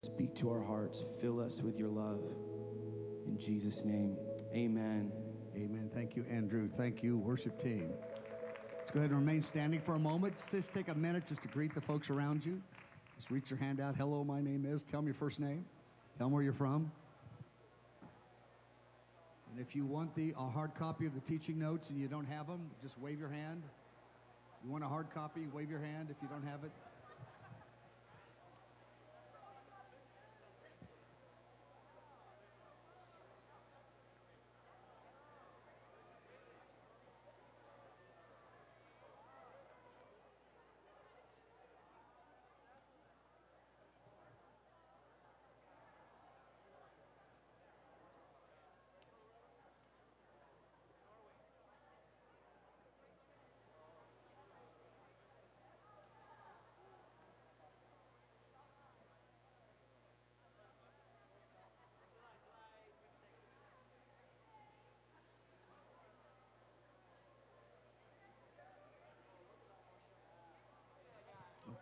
Speak to our hearts. Fill us with your love. In Jesus' name, amen. Amen. Thank you, Andrew. Thank you, worship team. Let's go ahead and remain standing for a moment. Just take a minute just to greet the folks around you. Just reach your hand out. Hello, my name is. Tell them your first name. Tell them where you're from. And if you want a hard copy of the teaching notes and you don't have them, just wave your hand. You want a hard copy, wave your hand if you don't have it.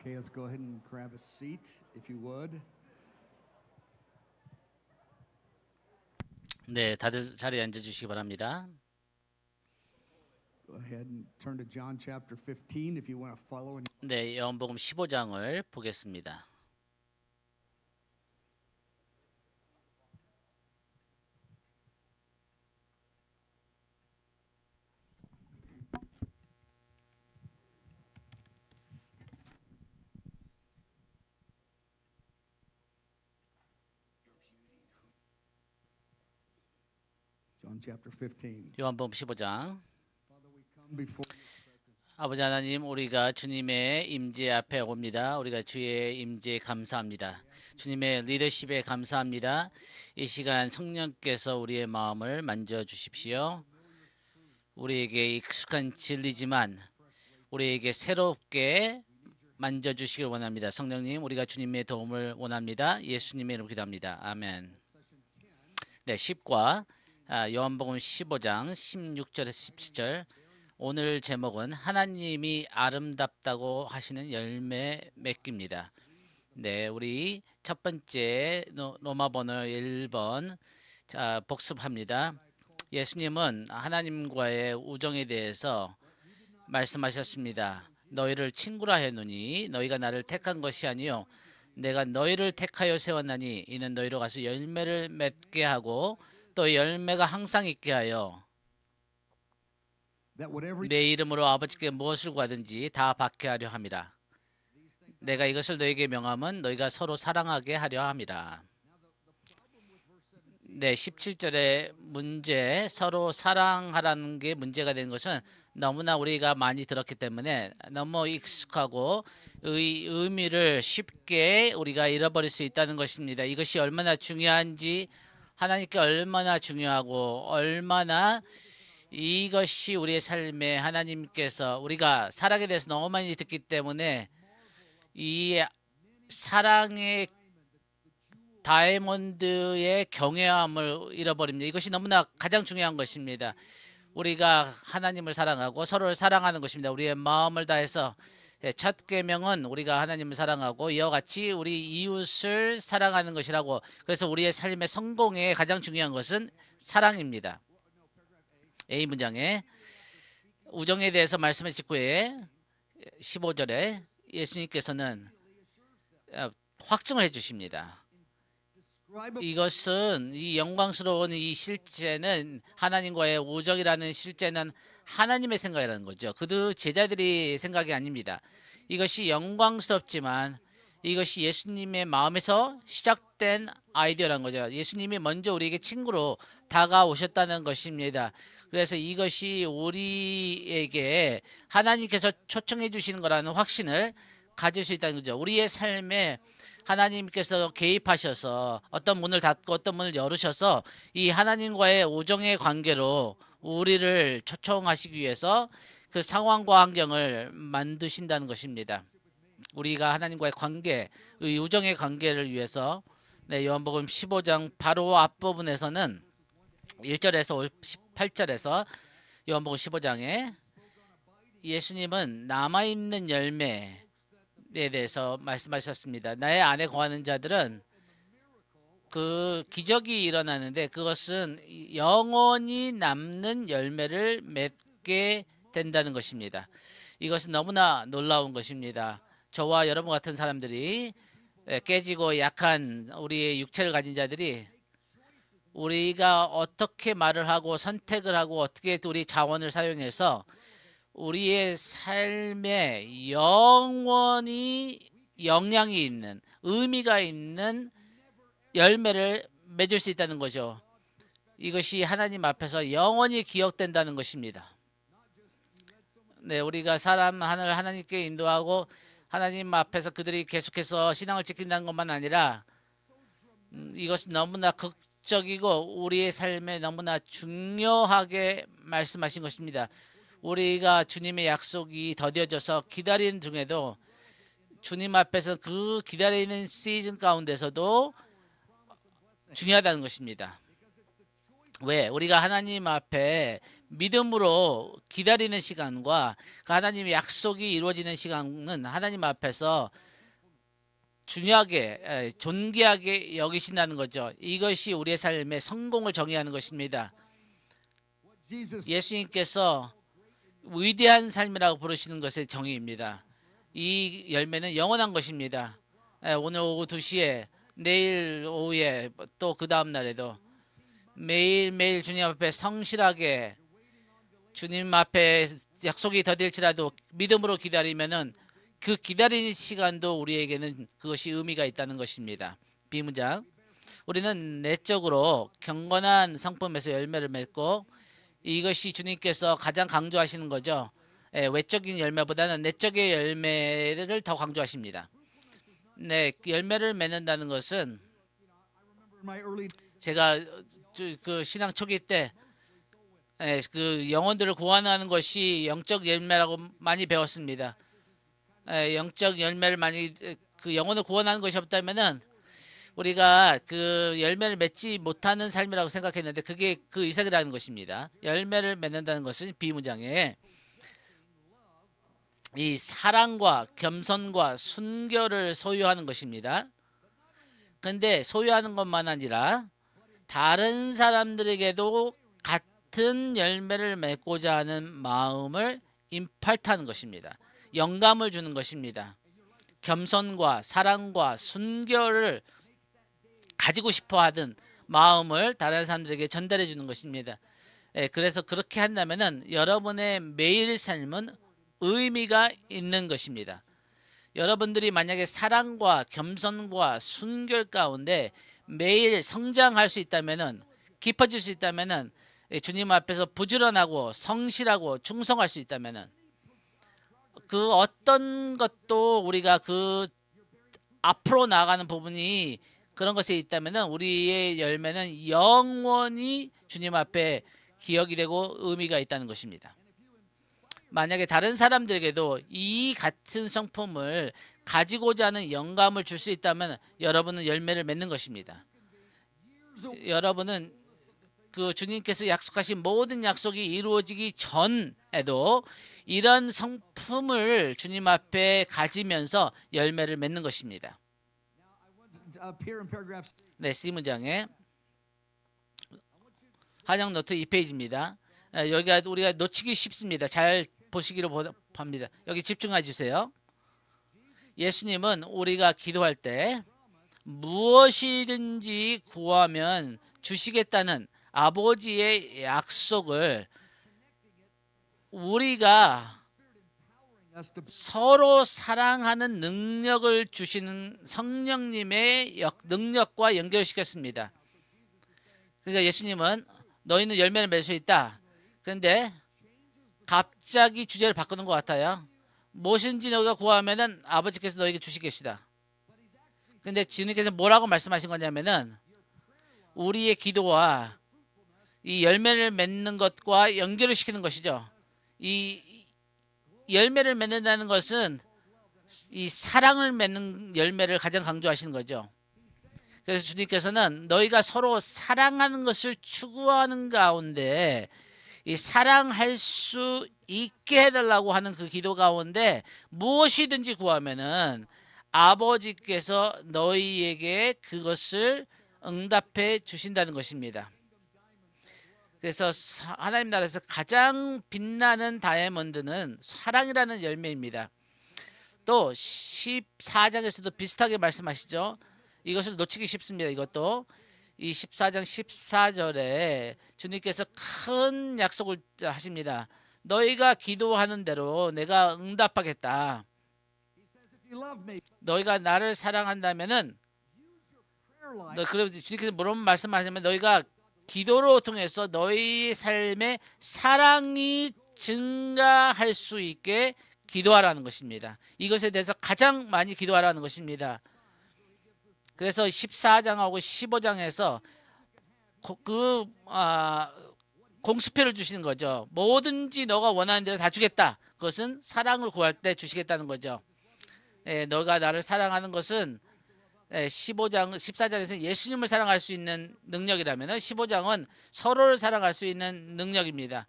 Okay, let's go ahead and grab a seat, if you would. 네, 다들 자리에 앉아 주시기 바랍니다. Go ahead and turn to John chapter 15 if you want to follow. 네, 요한복음 15장을 보겠습니다. John chapter 15. 요한복음 15장. Father, we come before 아버지 하나님, 우리가 주님의 임재 앞에 옵니다. 우리가 주의 임재에 감사합니다. 주님의 리더십에 감사합니다. 이 시간 성령께서 우리의 마음을 만져주십시오. 우리에게 익숙한 진리지만 우리에게 새롭게 만져주시길 원합니다. 성령님, 우리가 주님의 도움을 원합니다. 예수님의 이름으로 기도합니다. 아멘. 네, 10과 요한복음 15장 16절에서 17절. 오늘 제목은 하나님이 아름답다고 하시는 열매 맺기입니다. 네, 우리 첫 번째 로마 번호 1번 복습합니다. 예수님은 하나님과의 우정에 대해서 말씀하셨습니다. 너희를 친구라 했노니 너희가 나를 택한 것이 아니요 내가 너희를 택하여 세웠나니 이는 너희로 가서 열매를 맺게 하고 또 열매가 항상 있게 하여 내 이름으로 아버지께 무엇을 구하든지 다 받게 하려 함이라. 내가 이것을 너희에게 명함은 너희가 서로 사랑하게 하려 함이라. 네, 17절의 문제, 서로 사랑하라는 게 문제가 된 것은 너무나 우리가 많이 들었기 때문에 너무 익숙하고 의미를 쉽게 우리가 잃어버릴 수 있다는 것입니다. 이것이 얼마나 중요한지, 하나님께 얼마나 중요하고 얼마나 이것이 우리의 삶에 하나님께서 우리가 사랑에 대해서 너무 많이 듣기 때문에 이 사랑의 다이아몬드의 경외함을 잃어버립니다. 이것이 너무나 가장 중요한 것입니다. 우리가 하나님을 사랑하고 서로를 사랑하는 것입니다. 우리의 마음을 다해서 첫 계명은 우리가 하나님을 사랑하고 이와 같이 우리 이웃을 사랑하는 것이라고. 그래서 우리의 삶의 성공에 가장 중요한 것은 사랑입니다. A 문장에 우정에 대해서 말씀의 직후에 15절에 예수님께서는 확증을 해주십니다. 이것은 이 영광스러운 이 실제는 하나님과의 우정이라는 실제는 하나님의 생각이라는 거죠. 그들 제자들이 생각이 아닙니다. 이것이 영광스럽지만 이것이 예수님의 마음에서 시작된 아이디어라는 거죠. 예수님이 먼저 우리에게 친구로 다가오셨다는 것입니다. 그래서 이것이 우리에게 하나님께서 초청해 주시는 거라는 확신을 가질 수 있다는 거죠. 우리의 삶에 하나님께서 개입하셔서 어떤 문을 닫고 어떤 문을 열으셔서 이 하나님과의 우정의 관계로 우리를 초청하시기 위해서 그 상황과 환경을 만드신다는 것입니다. 우리가 하나님과의 관계, 의 우정의 관계를 위해서 요한복음 15장 바로 앞부분에서는 1절에서 18절에서 요한복음 15장에 예수님은 남아있는 열매에 대해서 말씀하셨습니다. 나의 안에 거하는 자들은 그 기적이 일어나는데 그것은 영원히 남는 열매를 맺게 된다는 것입니다. 이것은 너무나 놀라운 것입니다. 저와 여러분 같은 사람들이 깨지고 약한 우리의 육체를 가진 자들이 우리가 어떻게 말을 하고 선택을 하고 어떻게 우리 자원을 사용해서 우리의 삶에 영원히 영향이 있는 의미가 있는 열매를 맺을 수 있다는 거죠. 이것이 하나님 앞에서 영원히 기억된다는 것입니다. 네, 우리가 사람 하나를 하나님께 인도하고 하나님 앞에서 그들이 계속해서 신앙을 지킨다는 것만 아니라 이것은 너무나 극적이고 우리의 삶에 너무나 중요하게 말씀하신 것입니다. 우리가 주님의 약속이 더뎌져서 기다리는 중에도 주님 앞에서 그 기다리는 시즌 가운데서도 중요하다는 것입니다. 왜? 우리가 하나님 앞에 믿음으로 기다리는 시간과 그 하나님의 약속이 이루어지는 시간은 하나님 앞에서 중요하게 존귀하게 여기신다는 거죠. 이것이 우리의 삶의 성공을 정의하는 것입니다. 예수님께서 위대한 삶이라고 부르시는 것의 정의입니다. 이 열매는 영원한 것입니다. 오늘 오후 2시에 내일 오후에 또 그 다음 날에도 매일매일 주님 앞에 성실하게 주님 앞에 약속이 더딜지라도 믿음으로 기다리면은 그 기다리는 시간도 우리에게는 그것이 의미가 있다는 것입니다. B문장. 우리는 내적으로 경건한 성품에서 열매를 맺고 이것이 주님께서 가장 강조하시는 거죠. 외적인 열매보다는 내적의 열매를 더 강조하십니다. 네, 열매를 맺는다는 것은 제가 그 신앙 초기 때 그 영혼들을 구원하는 것이 영적 열매라고 많이 배웠습니다. 영적 열매를 많이 그 영혼을 구원하는 것이 없다면은 우리가 그 열매를 맺지 못하는 삶이라고 생각했는데 그게 그 이상이라는 것입니다. 열매를 맺는다는 것은 B문장에 이 사랑과 겸손과 순결을 소유하는 것입니다. 근데 소유하는 것만 아니라 다른 사람들에게도 같은 열매를 맺고자 하는 마음을 임팔트하는 것입니다. 영감을 주는 것입니다. 겸손과 사랑과 순결을 가지고 싶어 하던 마음을 다른 사람들에게 전달해 주는 것입니다. 그래서 그렇게 한다면은 여러분의 매일 삶은 의미가 있는 것입니다. 여러분들이 만약에 사랑과 겸손과 순결 가운데 매일 성장할 수 있다면은 깊어질 수 있다면은 주님 앞에서 부지런하고 성실하고 충성할 수 있다면은 그 어떤 것도 우리가 그 앞으로 나아가는 부분이 그런 것에 있다면은 우리의 열매는 영원히 주님 앞에 기억이 되고 의미가 있다는 것입니다. 만약에 다른 사람들에게도 이 같은 성품을 가지고자 하는 영감을 줄 수 있다면 여러분은 열매를 맺는 것입니다. 여러분은 그 주님께서 약속하신 모든 약속이 이루어지기 전에도 이런 성품을 주님 앞에 가지면서 열매를 맺는 것입니다. 네, C문장에 한영 노트 2페이지입니다. 여기가 우리가 놓치기 쉽습니다. 잘 보시기를 바랍니다. 여기 집중해 주세요. 예수님은 우리가 기도할 때 무엇이든지 구하면 주시겠다는 아버지의 약속을 우리가 서로 사랑하는 능력을 주시는 성령님의 능력과 연결시켰습니다. 그러니까 예수님은 너희는 열매를 맺을 수 있다. 그런데 갑자기 주제를 바꾸는 것 같아요. 무엇인지 너희가 구하면은 아버지께서 너에게 주시겠시다. 근데 주님께서 뭐라고 말씀하신 거냐면은 우리의 기도와 이 열매를 맺는 것과 연결을 시키는 것이죠. 이 열매를 맺는다는 것은 이 사랑을 맺는 열매를 가장 강조하시는 거죠. 그래서 주님께서는 너희가 서로 사랑하는 것을 추구하는 가운데 이 사랑할 수 있게 해달라고 하는 그 기도 가운데 무엇이든지 구하면은 아버지께서 너희에게 그것을 응답해 주신다는 것입니다. 그래서 하나님 나라에서 가장 빛나는 다이아몬드는 사랑이라는 열매입니다. 또 14장에서도 비슷하게 말씀하시죠. 이것을 놓치기 쉽습니다. 이것도 이 14장 14절에 주님께서 큰 약속을 하십니다. 너희가 기도하는 대로 내가 응답하겠다. 너희가 나를 사랑한다면은 그래서 주님께서 뭐라고 말씀하시냐면 너희가 기도로 통해서 너희 삶의 사랑이 증가할 수 있게 기도하라는 것입니다. 이것에 대해서 가장 많이 기도하라는 것입니다. 그래서 14장하고 15장에서 공수표를 주시는 거죠. 뭐든지 너가 원하는 대로 다 주겠다. 그것은 사랑을 구할 때 주시겠다는 거죠. 너가 나를 사랑하는 것은 14장에서 예수님을 사랑할 수 있는 능력이라면 15장은 서로를 사랑할 수 있는 능력입니다.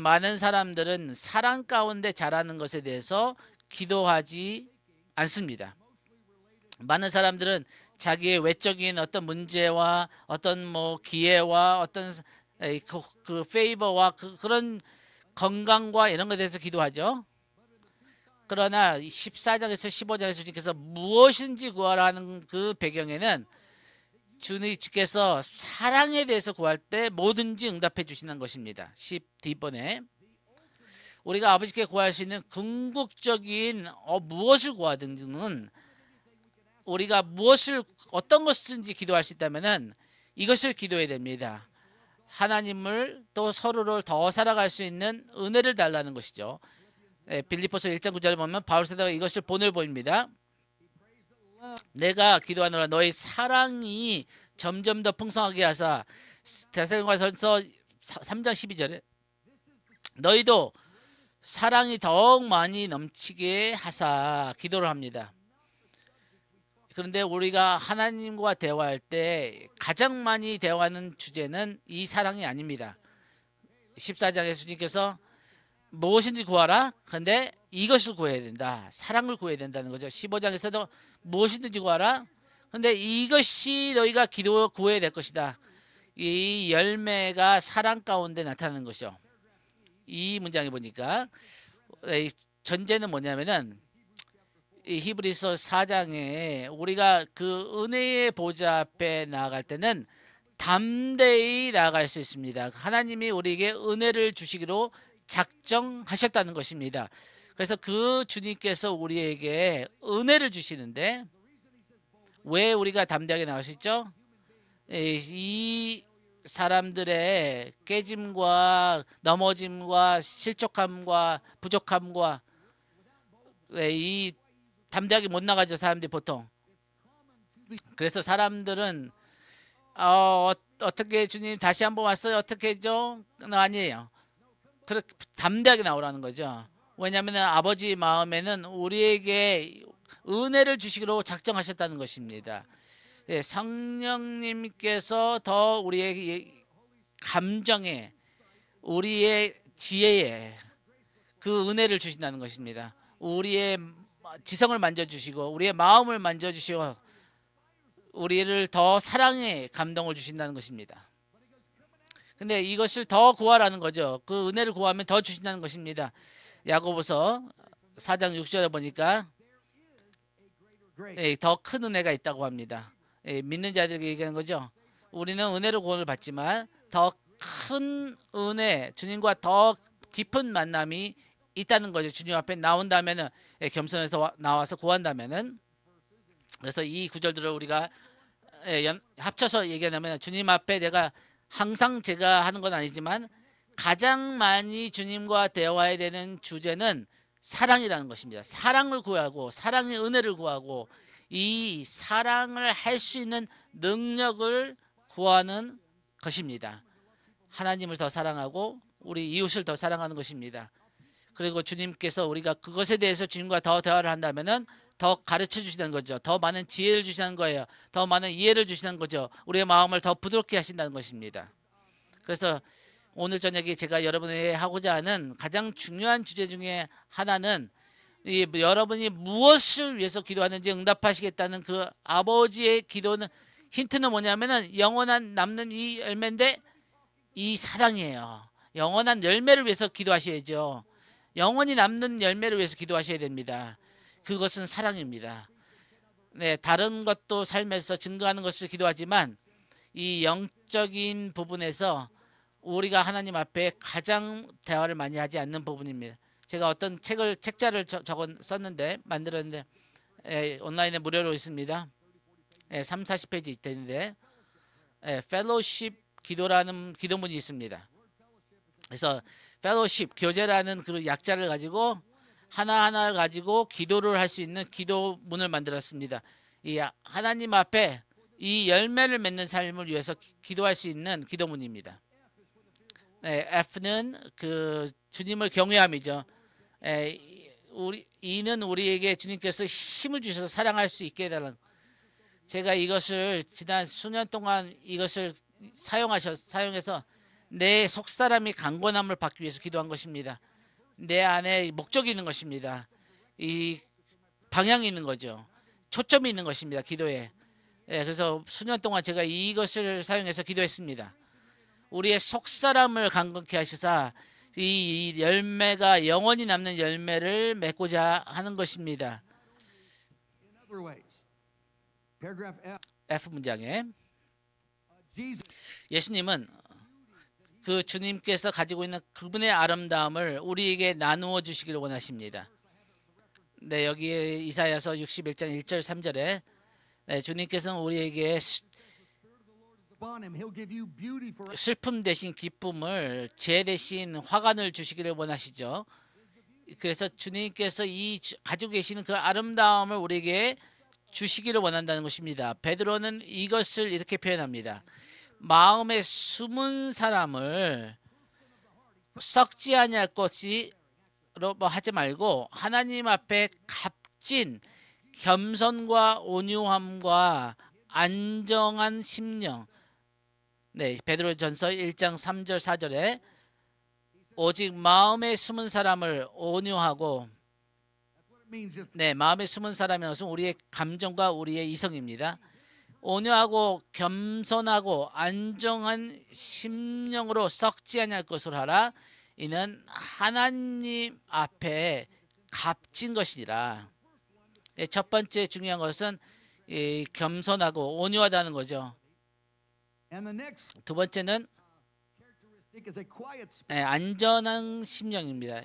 많은 사람들은 사랑 가운데 자라는 것에 대해서 기도하지 않습니다. 많은 사람들은 자기의 외적인 어떤 문제와 어떤 기회와 어떤 그 페이버와 그런 건강과 이런 것에 대해서 기도하죠. 그러나 14장에서 15장에서 주님께서 무엇인지 구하라는 그 배경에는 주님께서 사랑에 대해서 구할 때 뭐든지 응답해 주시는 것입니다. 10D번에 우리가 아버지께 구할 수 있는 궁극적인 무엇을 구하든지는 우리가 어떤 것이든지 기도할 수 있다면은 이것을 기도해야 됩니다. 하나님을 또 서로를 더 살아갈 수 있는 은혜를 달라는 것이죠. 빌립보서 1장 9절에 보면 바울 사도가 이것을 본을 보입니다. 내가 기도하노라 너희 사랑이 점점 더 풍성하게 하사 데살로니가전서 3장 12절에 너희도 사랑이 더욱 많이 넘치게 하사 기도를 합니다. 그런데 우리가 하나님과 대화할 때 가장 많이 대화하는 주제는 이 사랑이 아닙니다. 14장에 주님께서 무엇인지 구하라. 그런데 이것을 구해야 된다. 사랑을 구해야 된다는 거죠. 15장에서도 무엇이든지 구하라. 그런데 이것이 너희가 구해야 될 것이다. 이 열매가 사랑 가운데 나타나는 것이죠. 이 문장에 보니까 전제는 뭐냐면은 이 히브리서 4장에 우리가 그 은혜의 보좌 앞에 나아갈 때는 담대히 나아갈 수 있습니다. 하나님이 우리에게 은혜를 주시기로 작정하셨다는 것입니다. 그래서 그 주님께서 우리에게 은혜를 주시는데 왜 우리가 담대하게 나갈 수 있죠? 이 사람들의 깨짐과 넘어짐과 실족함과 부족함과 이 담대하게 못 나가죠. 사람들이 보통. 그래서 사람들은 어떻게 주님 다시 한번 왔어요? 어떻게 했죠? 아니에요. 그렇게 담대하게 나오라는 거죠. 왜냐하면 아버지 마음에는 우리에게 은혜를 주시기로 작정하셨다는 것입니다. 성령님께서 더 우리의 감정에 우리의 지혜에 그 은혜를 주신다는 것입니다. 우리의 지성을 만져주시고 우리의 마음을 만져주시고 우리를 더 사랑에 감동을 주신다는 것입니다. 근데 이것을 더 구하라는 거죠. 그 은혜를 구하면 더 주신다는 것입니다. 야고보서 4장 6절에 보니까 더 큰 은혜가 있다고 합니다. 믿는 자들에게 얘기하는 거죠. 우리는 은혜로 구원을 받지만 더 큰 은혜, 주님과 더 깊은 만남이 있다는 거죠. 주님 앞에 나온다면은 겸손해서 나와서 구한다면은. 그래서 이 구절들을 우리가 합쳐서 얘기하면 주님 앞에 내가 항상 제가 하는 건 아니지만 가장 많이 주님과 대화해야 되는 주제는 사랑이라는 것입니다. 사랑을 구하고 사랑의 은혜를 구하고 이 사랑을 할 수 있는 능력을 구하는 것입니다. 하나님을 더 사랑하고 우리 이웃을 더 사랑하는 것입니다. 그리고 주님께서 우리가 그것에 대해서 주님과 더 대화를 한다면은 더 가르쳐 주시는 거죠. 더 많은 지혜를 주시는 거예요. 더 많은 이해를 주시는 거죠. 우리의 마음을 더 부드럽게 하신다는 것입니다. 그래서 오늘 저녁에 제가 여러분에게 하고자 하는 가장 중요한 주제 중에 하나는 여러분이 무엇을 위해서 기도하는지 응답하시겠다는 그 아버지의 기도는 힌트는 뭐냐면은 영원한 남는 이 열매인데 이 사랑이에요. 영원한 열매를 위해서 기도하셔야죠. 영원히 남는 열매를 위해서 기도하셔야 됩니다. 그것은 사랑입니다. 네, 다른 것도 삶에서 증거하는 것을 기도하지만 이 영적인 부분에서 우리가 하나님 앞에 가장 대화를 많이 하지 않는 부분입니다. 제가 어떤 책자를 썼는데 만들었는데 온라인에 무료로 있습니다. 3, 40페이지 있는데 펠로십 기도라는 기도문이 있습니다. 그래서 펠로십 교제라는 그 약자를 가지고 하나하나 가지고 기도를 할 수 있는 기도문을 만들었습니다. 이 하나님 앞에 이 열매를 맺는 삶을 위해서 기도할 수 있는 기도문입니다. F는 그 주님을 경외함이죠. E는 우리에게 주님께서 힘을 주셔서 사랑할 수 있게 해달라는. 제가 이것을 지난 수년 동안 이것을 사용해서 내 속사람이 강건함을 받기 위해서 기도한 것입니다. 내 안에 목적이 있는 것입니다. 이 방향이 있는 거죠. 초점이 있는 것입니다. 기도에. 그래서 수년 동안 제가 이것을 사용해서 기도했습니다. 우리의 속사람을 강건케 하시사 이 열매가 영원히 남는 열매를 맺고자 하는 것입니다. F 문장에 예수님은 그 주님께서 가지고 있는 그분의 아름다움을 우리에게 나누어 주시기를 원하십니다. 네, 여기에 이사야서 61장 1절 3절에 주님께서는 우리에게 슬픔 대신 기쁨을, 재 대신 화관을 주시기를 원하시죠. 그래서 주님께서 이 가지고 계시는 그 아름다움을 우리에게 주시기를 원한다는 것입니다. 베드로는 이것을 이렇게 표현합니다. 마음에 숨은 사람을 썩지 아니할 것이로 하지 말고 하나님 앞에 값진 겸손과 온유함과 안정한 심령. 네, 베드로전서 1장 3절 4절에 오직 마음에 숨은 사람을 온유하고, 네, 마음에 숨은 사람이라는 것은 우리의 감정과 우리의 이성입니다. 온유하고 겸손하고 안정한 심령으로 썩지 아니할 것으로 하라. 이는 하나님 앞에 값진 것이니라. 첫 번째 중요한 것은 이 겸손하고 온유하다는 거죠. 두 번째는 안전한 심령입니다.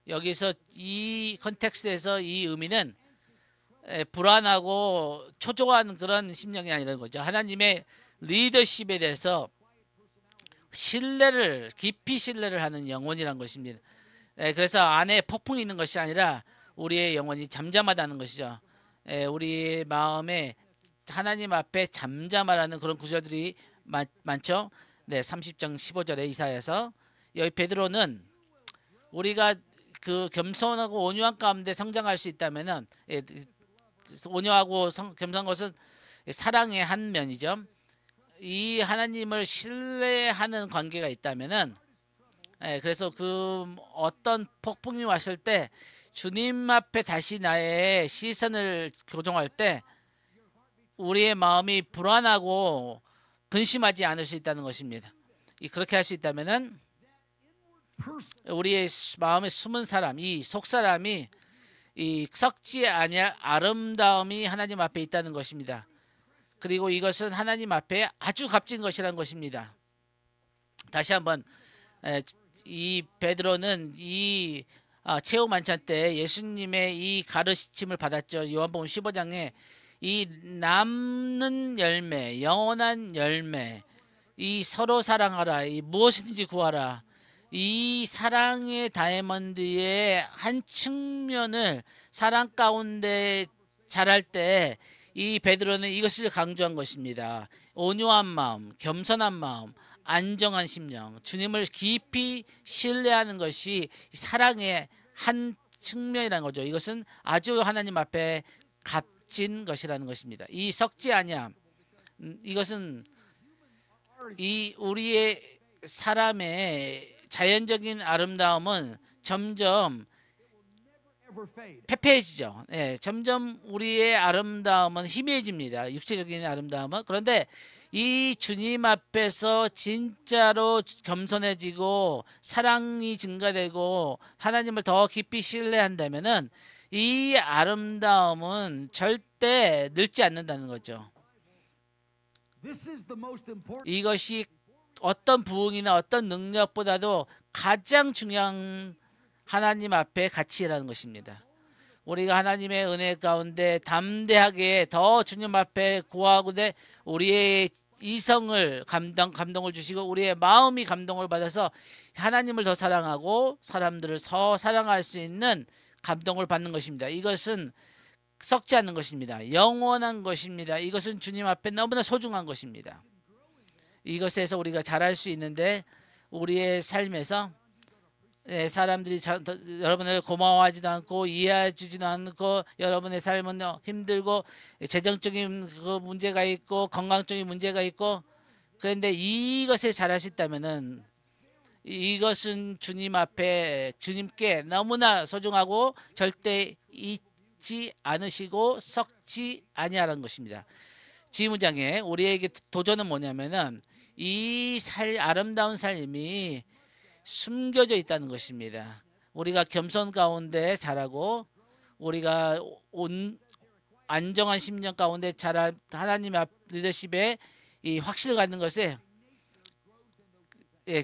여기서 이 컨텍스트에서 이 의미는 불안하고 초조한 그런 심령이 아니라는 거죠. 하나님의 리더십에 대해서 깊이 신뢰를 하는 영혼이라는 것입니다. 그래서 안에 폭풍이 있는 것이 아니라 우리의 영혼이 잠잠하다는 것이죠. 우리 마음에 하나님 앞에 잠잠하라는 그런 구절들이 많죠. 네, 30장 15절에 이사야서. 여기 베드로는 우리가 그 겸손하고 온유한 가운데 성장할 수 있다면은, 온유하고 겸손한 것은 사랑의 한 면이죠. 이 하나님을 신뢰하는 관계가 있다면은, 그래서 그 어떤 폭풍이 왔을 때 주님 앞에 다시 나의 시선을 교정할 때 우리의 마음이 불안하고 근심하지 않을 수 있다는 것입니다. 그렇게 할 수 있다면은 우리의 마음에 숨은 사람, 이 속사람이 이 썩지 아니할 아름다움이 하나님 앞에 있다는 것입니다. 그리고 이것은 하나님 앞에 아주 값진 것이라는 것입니다. 다시 한번 이 베드로는 이 최후 만찬 때 예수님의 이 가르침을 받았죠. 요한복음 15장에 이 남는 열매, 영원한 열매, 이 서로 사랑하라, 이 무엇이든지 구하라, 이 사랑의 다이아몬드의 한 측면을 사랑 가운데 자랄 때 이 베드로는 이것을 강조한 것입니다. 온유한 마음, 겸손한 마음, 안정한 심령, 주님을 깊이 신뢰하는 것이 사랑의 한 측면이라는 거죠. 이것은 아주 하나님 앞에 값진 것이라는 것입니다. 이 썩지 아니함, 이것은 이 우리의 사람의 자연적인 아름다움은 점점 never fade. 패패해지죠. 예, 점점 우리의 아름다움은 희미해집니다. 육체적인 아름다움은. 그런데 이 주님 앞에서 진짜로 겸손해지고 사랑이 증가되고 하나님을 더 깊이 신뢰한다면은 이 아름다움은 절대 늙지 않는다는 거죠. This is the most important. 이것이 어떤 부흥이나 어떤 능력보다도 가장 중요한 하나님 앞에 가치라는 것입니다. 우리가 하나님의 은혜 가운데 담대하게 더 주님 앞에 구하고대 우리의 이성을 감동을 주시고 우리의 마음이 감동을 받아서 하나님을 더 사랑하고 사람들을 더 사랑할 수 있는 감동을 받는 것입니다. 이것은 썩지 않는 것입니다. 영원한 것입니다. 이것은 주님 앞에 너무나 소중한 것입니다. 이것에서 우리가 잘할 수 있는데 우리의 삶에서 사람들이 여러분을 고마워하지도 않고 이해해주지도 않고 여러분의 삶은 힘들고 재정적인 그 문제가 있고 건강적인 문제가 있고 그런데 이것에 잘할 수 있다면은 이것은 주님 앞에 주님께 너무나 소중하고 절대 잊지 않으시고 썩지 아니하라는 것입니다. 지문장에 우리에게 도전은 뭐냐면은 이 아름다운 삶이 숨겨져 있다는 것입니다. 우리가 겸손 가운데 자라고 우리가 안정한 심령 가운데 자라 하나님 앞 리더십에 이 확신을 갖는 것에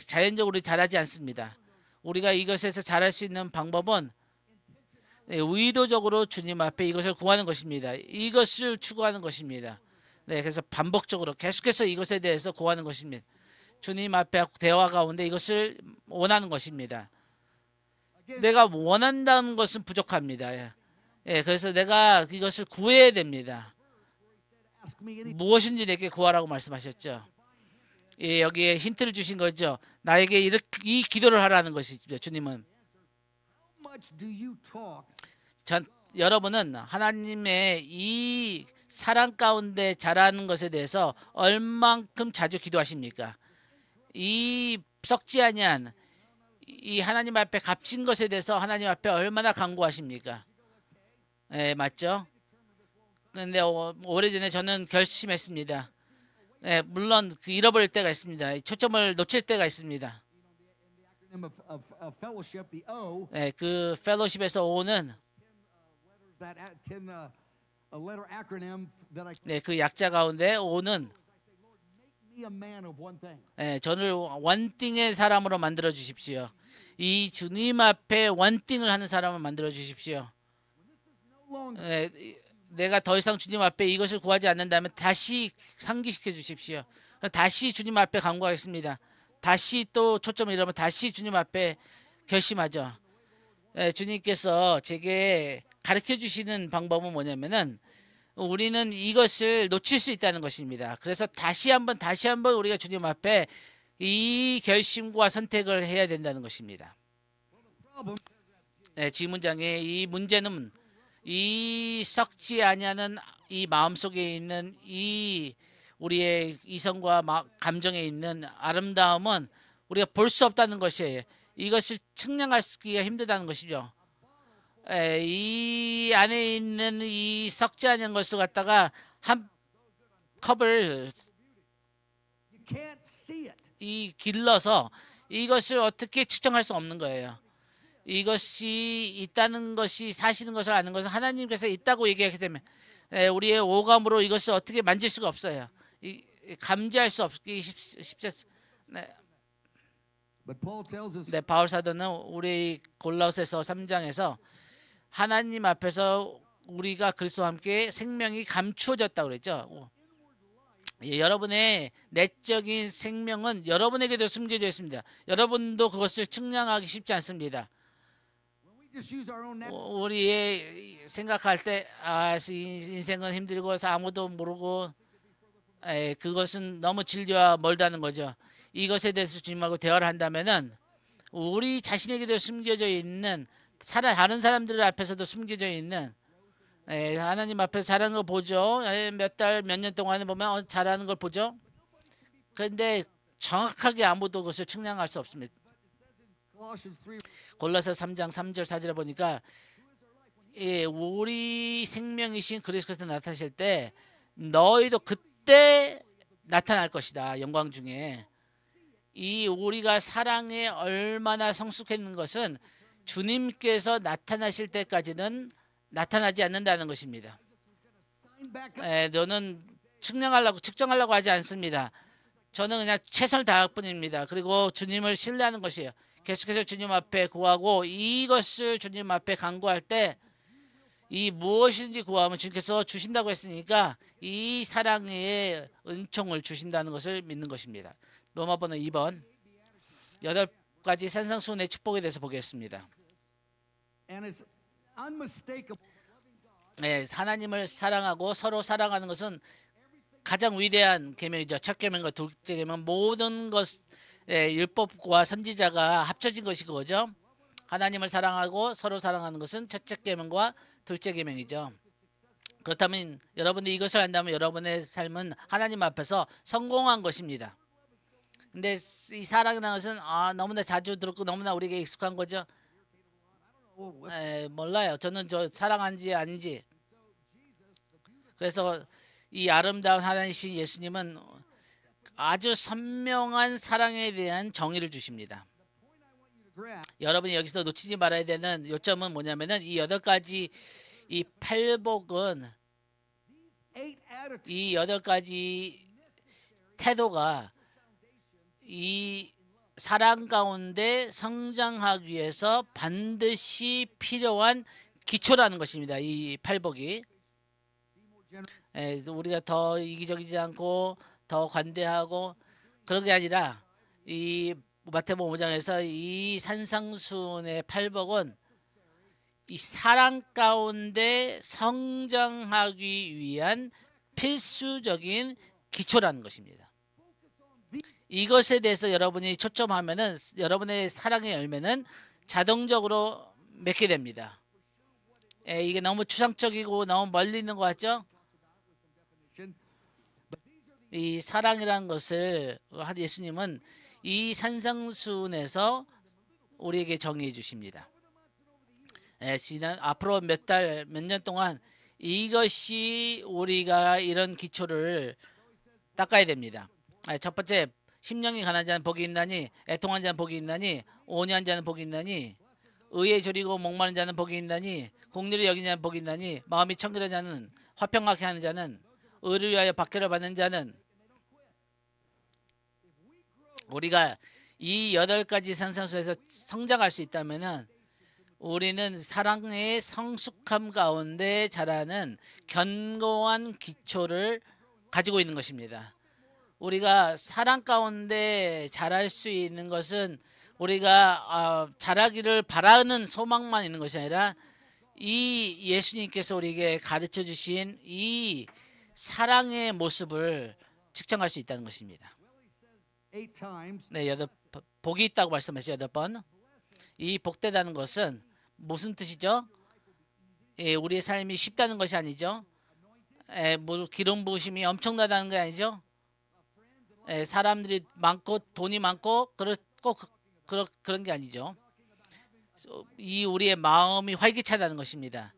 자연적으로 자라지 않습니다. 우리가 이것에서 자랄 수 있는 방법은 의도적으로 주님 앞에 이것을 구하는 것입니다. 이것을 추구하는 것입니다. 그래서 반복적으로 계속해서 이것에 대해서 구하는 것입니다. 주님 앞에 대화 가운데 이것을 원하는 것입니다. 내가 원한다는 것은 부족합니다. 그래서 내가 이것을 구해야 됩니다. 무엇인지 내게 구하라고 말씀하셨죠. 여기에 힌트를 주신 거죠. 나에게 이 기도를 하라는 것이죠. 주님은 여러분은 하나님의 이 사랑 가운데 자라는 것에 대해서 얼만큼 자주 기도하십니까? 이 썩지 아니한 이 하나님 앞에 값진 것에 대해서 하나님 앞에 얼마나 간구하십니까? 맞죠? 근데 오래전에 저는 결심했습니다. 물론 잃어버릴 때가 있습니다. 초점을 놓칠 때가 있습니다. 그 펠로십에서 O는 그 약자 가운데 O는 저를 원띵의 사람으로 만들어 주십시오. 이 주님 앞에 원띵을 하는 사람을 만들어 주십시오. 내가 더 이상 주님 앞에 이것을 구하지 않는다면 다시 상기시켜 주십시오. 다시 주님 앞에 간구하겠습니다. 다시 또 초점을 잃으면 다시 주님 앞에 결심하죠. 주님께서 제게 가르쳐 주시는 방법은 뭐냐면은 우리는 이것을 놓칠 수 있다는 것입니다. 그래서 다시 한번 우리가 주님 앞에 이 결심과 선택을 해야 된다는 것입니다. 지문장의 이 문제는 이 썩지 아니하는 이 마음속에 있는 이 우리의 이성과 감정에 있는 아름다움은 우리가 볼 수 없다는 것이에요. 이것을 측량하기가 힘들다는 것이죠. 이 안에 있는 이 썩지 않은 것을 갖다가 한 컵을 이 길러서 이것을 어떻게 측정할 수 없는 거예요. 이것이 있다는 것이 사실인 것을 아는 것은 하나님께서 있다고 얘기하기 때문에 우리의 오감으로 이것을 어떻게 만질 수가 없어요. 감지할 수 없기 쉽지 않습니다. 바울 사도는 우리 골로새서 3장에서 하나님 앞에서 우리가 그리스도와 함께 생명이 감추어졌다고 그랬죠. 여러분의 내적인 생명은 여러분에게도 숨겨져 있습니다. 여러분도 그것을 측량하기 쉽지 않습니다. 우리의 생각할 때 인생은 힘들고 아무도 모르고 그것은 너무 진리와 멀다는 거죠. 이것에 대해서 주님하고 대화를 한다면은 우리 자신에게도 숨겨져 있는 다른 사람들 앞에서도 숨겨져 있는 하나님 앞에서 잘하는 걸 보죠. 몇 달, 몇 년 동안에 보면 잘하는 걸 보죠. 그런데 정확하게 아무도 그것을 측량할 수 없습니다. 골로새 3장 3절 4절에 보니까 우리 생명이신 그리스도께서 나타나실 때 너희도 그때 나타날 것이다. 영광 중에. 이 우리가 사랑에 얼마나 성숙했는 것은 주님께서 나타나실 때까지는 나타나지 않는다는 것입니다. 너는 측정하려고 하지 않습니다. 저는 그냥 최선을 다할 뿐입니다. 그리고 주님을 신뢰하는 것이에요. 계속해서 주님 앞에 구하고 이것을 주님 앞에 간구할 때 이 무엇인지 구하면 주님께서 주신다고 했으니까 이 사랑의 은총을 주신다는 것을 믿는 것입니다. 로마번호 2번 8가지 산상수훈의 축복에 대해서 보겠습니다. 하나님을 사랑하고 서로 사랑하는 것은 가장 위대한 계명이죠. 첫 계명과 둘째 계명 모든 것 율법과 선지자가 합쳐진 것이 그거죠. 하나님을 사랑하고 서로 사랑하는 것은 첫째 계명과 둘째 계명이죠. 그렇다면 여러분들이 이것을 안다면 여러분의 삶은 하나님 앞에서 성공한 것입니다. 근데 이 사랑이라는 것은 너무나 자주 들었고 너무나 우리에게 익숙한 거죠. 몰라요. 저는 사랑한지 아닌지. 그래서 이 아름다운 하나님이신 예수님은 아주 선명한 사랑에 대한 정의를 주십니다. 여러분이 여기서 놓치지 말아야 되는 요점은 뭐냐면은 이 8가지 이 팔복은 이 8가지 태도가 이 사랑 가운데 성장하기 위해서 반드시 필요한 기초라는 것입니다. 이 팔복이 우리가 더 이기적이지 않고 더 관대하고 그런 게 아니라 이 마태복음 5장에서 이 산상수훈의 팔복은 이 사랑 가운데 성장하기 위한 필수적인 기초라는 것입니다. 이것에 대해서 여러분이 초점하면은 여러분의 사랑의 열매는 자동적으로 맺게 됩니다. 이게 너무 추상적이고 너무 멀리 있는 것 같죠? 이 사랑이라는 것을 예수님은 이 산상수훈에서 우리에게 정의해 주십니다. 앞으로 몇 년 동안 이것이 우리가 이런 기초를 닦아야 됩니다. 첫 번째, 심령이 가난한 자는 복이 있나니, 애통한 자는 복이 있나니, 온유한 자는 복이 있나니, 의에 졸이고 목마른 자는 복이 있나니, 공리를 여기는 자는 복이 있나니, 마음이 청결한 자는, 화평하게 하는 자는, 의를 위하여 박해를 받는 자는. 우리가 이 8가지 산상수에서 성장할 수 있다면은 우리는 사랑의 성숙함 가운데 자라는 견고한 기초를 가지고 있는 것입니다. 우리가 사랑 가운데 자랄 수 있는 것은 우리가 자라기를 바라는 소망만 있는 것이 아니라 이 예수님께서 우리에게 가르쳐 주신 이 사랑의 모습을 측정할 수 있다는 것입니다. 복이 있다고 말씀하셨죠. 8번. 이 복되다는 것은 무슨 뜻이죠? 우리의 삶이 쉽다는 것이 아니죠. 기름 부으심이 엄청나다는 게 아니죠. 사람들이 많고 돈이 많고 꼭 그런 게 아니죠. 이 우리의 마음이 활기차다는 것입니다.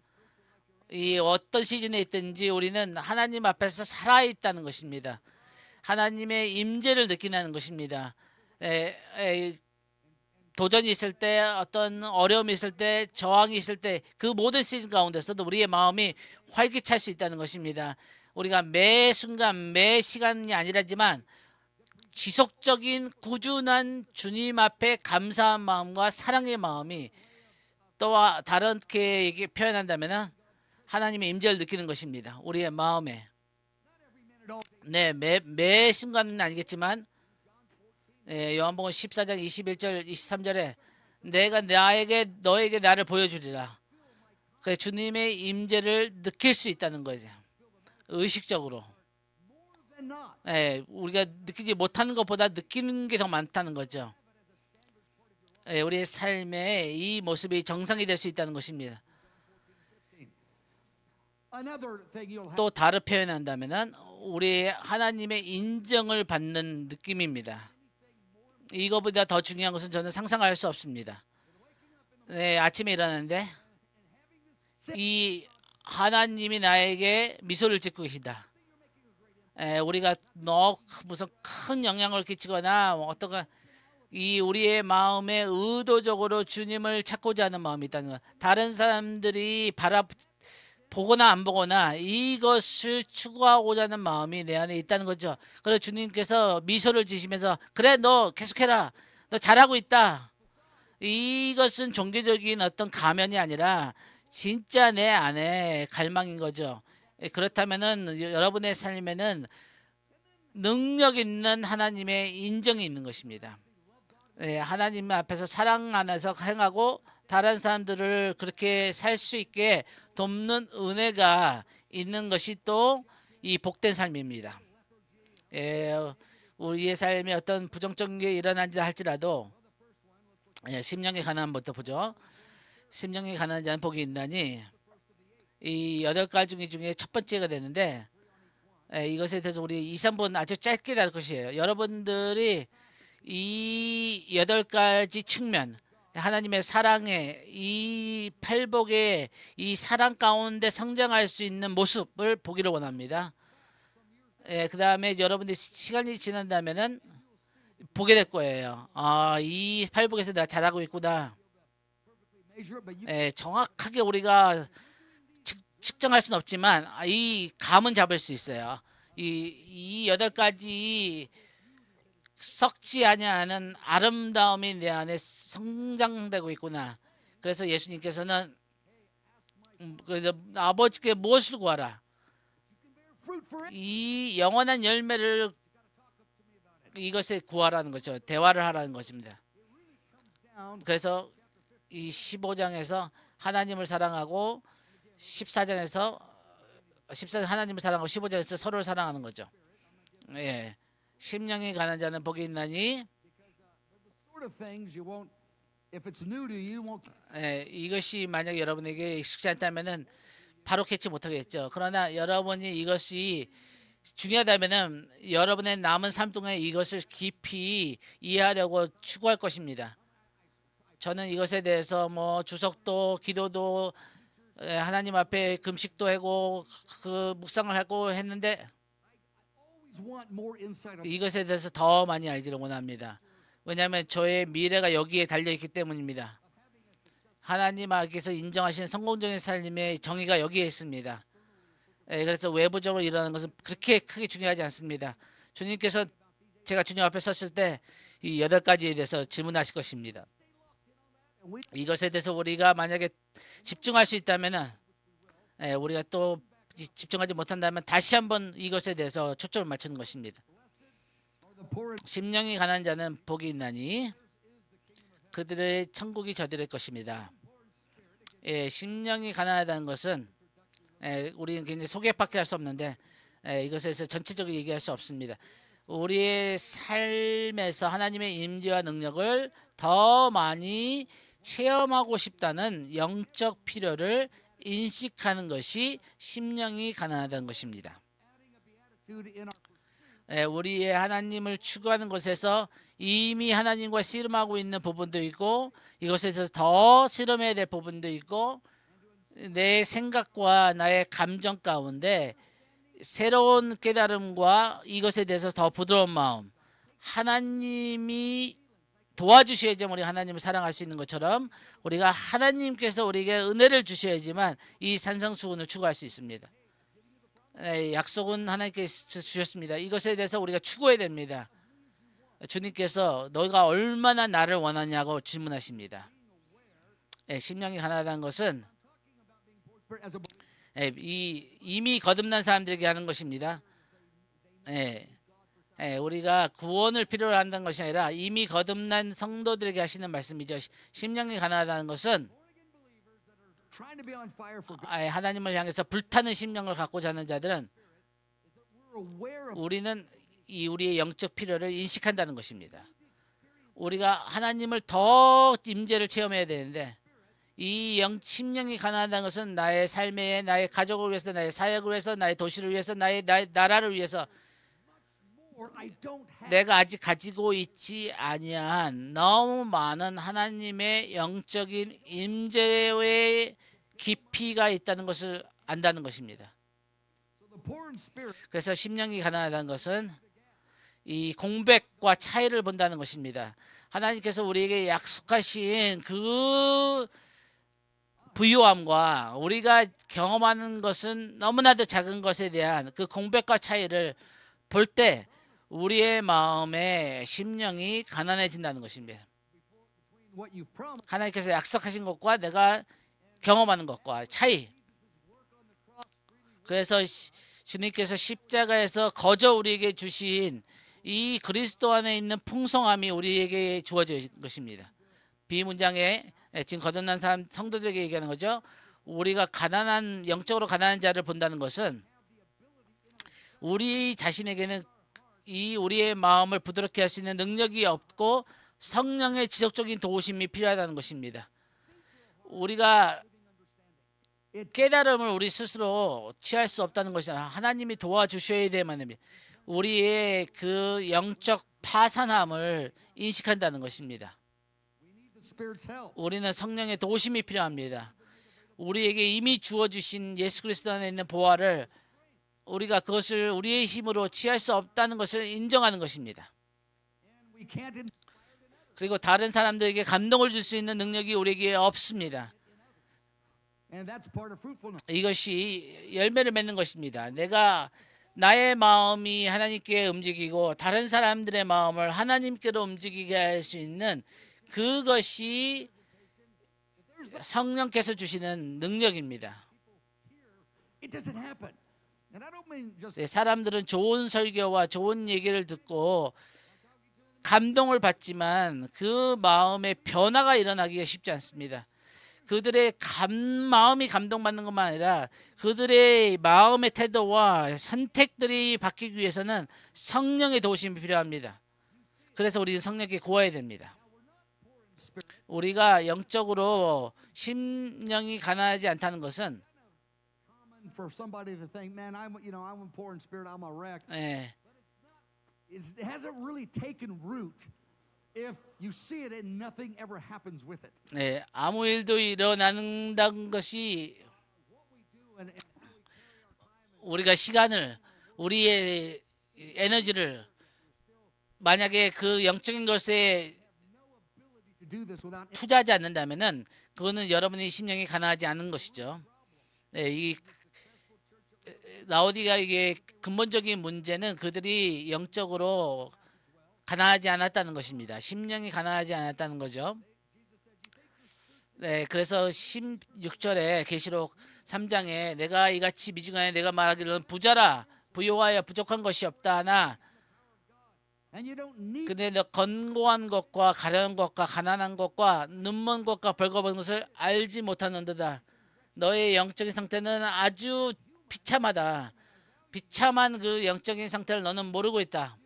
이 어떤 시즌에 있든지 우리는 하나님 앞에서 살아있다는 것입니다. 하나님의 임재를 느끼는 것입니다. 도전이 있을 때, 어떤 어려움이 있을 때, 저항이 있을 때 그 모든 시즌 가운데서도 우리의 마음이 활기찰 수 있다는 것입니다. 우리가 매 순간, 매 시간이 아니라지만 지속적인 꾸준한 주님 앞에 감사한 마음과 사랑의 마음이 또 다르게 표현한다면 하나님의 임재를 느끼는 것입니다. 우리의 마음에. 매 순간은 아니겠지만 요한복음 14장 21절 23절에 내가 너에게 나를 보여주리라. 그래서 주님의 임재를 느낄 수 있다는 거죠. 의식적으로. 우리가 느끼지 못하는 것보다 느끼는 게 더 많다는 거죠. 우리의 삶에 이 모습이 정상이 될 수 있다는 것입니다. 또 다른 표현한다면 우리 하나님의 인정을 받는 느낌입니다. 이거보다 더 중요한 것은 저는 상상할 수 없습니다. 아침에 일어났는데 이 하나님이 나에게 미소를 짓고 계신다. 우리가 무슨 큰 영향을 끼치거나 어떤가 이 우리의 마음에 의도적으로 주님을 찾고자 하는 마음이 있다는 것. 다른 사람들이 보거나 안 보거나 이것을 추구하고자 하는 마음이 내 안에 있다는 거죠. 그래서 주님께서 미소를 지시면서 그래 너 계속해라. 너 잘하고 있다. 이것은 종교적인 어떤 가면이 아니라 진짜 내 안에 갈망인 거죠. 그렇다면은 여러분의 삶에는 능력 있는 하나님의 인정이 있는 것입니다. 하나님 앞에서 사랑 안에서 행하고 다른 사람들을 그렇게 살 수 있게 돕는 은혜가 있는 것이 또 이 복된 삶입니다. 우리의 삶에 어떤 부정적인 게 일어난다 할지라도 심령에 관한 것부터 보죠. 심령에 관한 자는 복이 있나니 이 8가지 중에 첫 번째가 되는데 이것에 대해서 우리 2, 3분 아주 짧게 다룰 것이에요. 여러분들이 이 8가지 측면 하나님의 사랑의 이 팔복의 이 사랑 가운데 성장할 수 있는 모습을 보기를 원합니다. 그 다음에 여러분들이 시간이 지난다면은 보게 될 거예요. 이 팔복에서 내가 잘하고 있구나. 정확하게 우리가 측정할 수는 없지만 이 감은 잡을 수 있어요. 이 8가지 썩지 아니하는 아름다움이 내 안에 성장되고 있구나. 그래서 예수님께서는 그래서 아버지께 무엇을 구하라. 이 영원한 열매를 이것에 구하라는 거죠. 대화를 하라는 것입니다. 그래서 이 15장에서 하나님을 사랑하고 14장에서 하나님을 사랑하고 15장에서 서로를 사랑하는 거죠. 심령이 가난 자는 복이 있나니 이것이 만약 여러분에게 익숙지 않다면은 바로 캐치 못하겠죠. 그러나 여러분이 이것이 중요하다면은 여러분의 남은 삶 동안에 이것을 깊이 이해하려고 추구할 것입니다. 저는 이것에 대해서 주석도 기도도 하나님 앞에 금식도 하고 그 묵상을 하고 했는데 이것에 대해서 더 많이 알기를 원합니다. 왜냐하면 저의 미래가 여기에 달려있기 때문입니다. 하나님 앞에서 인정하시는 성공적인 삶의 정의가 여기에 있습니다. 그래서 외부적으로 일어나는 것은 그렇게 크게 중요하지 않습니다. 주님께서 제가 주님 앞에 섰을 때 이 8가지에 대해서 질문하실 것입니다. 이것에 대해서 우리가 만약에 집중할 수 있다면 우리가 또 집중하지 못한다면 다시 한번 이것에 대해서 초점을 맞추는 것입니다. 심령이 가난한 자는 복이 있나니 그들의 천국이 저들의 것입니다. 심령이 가난하다는 것은 우리는 굉장히 소개밖에 할 수 없는데 이것에 대해서 전체적으로 얘기할 수 없습니다. 우리의 삶에서 하나님의 임재와 능력을 더 많이 체험하고 싶다는 영적 필요를 인식하는 것이 심령이 가난하다는 것입니다. 우리의 하나님을 추구하는 것에서 이미 하나님과 씨름하고 있는 부분도 있고 이것에 대해서 더 씨름해야 될 부분도 있고 내 생각과 나의 감정 가운데 새로운 깨달음과 이것에 대해서 더 부드러운 마음 하나님이 도와주셔야지 우리 하나님을 사랑할 수 있는 것처럼 우리가 하나님께서 우리에게 은혜를 주셔야지만 이 산성수훈을 추구할 수 있습니다. 약속은 하나님께서 주셨습니다. 이것에 대해서 우리가 추구해야 됩니다. 주님께서 너가 얼마나 나를 원하냐고 질문하십니다. 심령이 가난하다는 것은 이미 거듭난 사람들에게 하는 것입니다. 우리가 구원을 필요로 한다는 것이 아니라 이미 거듭난 성도들에게 하시는 말씀이죠. 심령이 가난하다는 것은 하나님을 향해서 불타는 심령을 갖고자 하는 자들은 우리는 우리의 영적 필요를 인식한다는 것입니다. 우리가 하나님을 더 임재를 체험해야 되는데 이 심령이 가난하다는 것은 나의 삶에 나의 가족을 위해서 나의 사역을 위해서 나의 도시를 위해서 나의 나라를 위해서 내가 아직 가지고 있지 아니한 너무 많은 하나님의 영적인 임재의 깊이가 있다는 것을 안다는 것입니다. So the poor in spirit 그래서 심령이 가난하다는 것은 이 공백과 차이를 본다는 것입니다. 하나님께서 우리에게 약속하신 그 부유함과 우리가 경험하는 것은 너무나도 작은 것에 대한 그 공백과 차이를 볼 때 우리의 마음의 심령이 가난해진다는 것입니다. what you've promised. 하나님께서 약속하신 것과 내가 경험하는 것과 차이. 그래서 주님께서 십자가에서 거저 우리에게 주신 이 그리스도 안에 있는 풍성함이 우리에게 주어진 것입니다. 비문장에 지금 거듭난 사람 성도들에게 얘기하는 거죠. 우리가 가난한 영적으로 가난한 자를 본다는 것은 우리 자신에게는 이 우리의 마음을 부드럽게 할 수 있는 능력이 없고 성령의 지속적인 도우심이 필요하다는 것입니다. 우리가 깨달음을 우리 스스로 취할 수 없다는 것이다. 하나님이 도와주셔야 되만 합니다. 우리의 그 영적 파산함을 인식한다는 것입니다. We need the Spirit's help. 우리는 성령의 도우심이 필요합니다. 우리에게 이미 주어주신 예수 그리스도 안에 있는 보화를 우리가 그것을 우리의 힘으로 취할 수 없다는 것을 인정하는 것입니다. And we can't 그리고 다른 사람들에게 감동을 줄 수 있는 능력이 우리에게 없습니다. and that's part of fruitfulness. 이것이 열매를 맺는 것입니다. 내가 나의 마음이 하나님께 움직이고 다른 사람들의 마음을 하나님께로 움직이게 할 수 있는 그것이 성령께서 주시는 능력입니다. It doesn't happen. And I don't mean just 사람들은 좋은 설교와 좋은 얘기를 듣고 감동을 받지만 그 마음의 변화가 일어나기가 쉽지 않습니다. 그들의 마음이 감동받는 것만 아니라 그들의 마음의 태도와 선택들이 바뀌기 위해서는 성령의 도우심이 필요합니다. 그래서 우리는 성령께 구해야 됩니다. 우리가 영적으로 심령이 가난하지 않다는 것은 common for somebody to think, man, I'm poor in spirit, I'm a wreck. It hasn't really taken root if you see it and nothing ever happens with it. 아무 일도 일어난다는 것이 And 우리가 시간을 우리의 에너지를 만약에 그 영적인 것에 to do this without 투자하지 않는다면은 그거는 여러분의 심령이 가난하지 않은 것이죠. 이 라오디게아의 근본적인 문제는 그들이 영적으로 가난하지 않았다는 것입니다. 심령이 가난하지 않았다는 거죠. 그래서 16절에 계시록 3장에 내가 이같이 미중하여 내가 말하기를 부자라 부요하여 부족한 것이 없다 하나 and you don't need 근데 너 건고한 것과 가려운 것과 가난한 것과 눈먼 것과 벌거벗은 것을 알지 못하는도다. 너의 영적인 상태는 아주 비참하다. 비참한 그 영적인 상태를 너는 모르고 있다.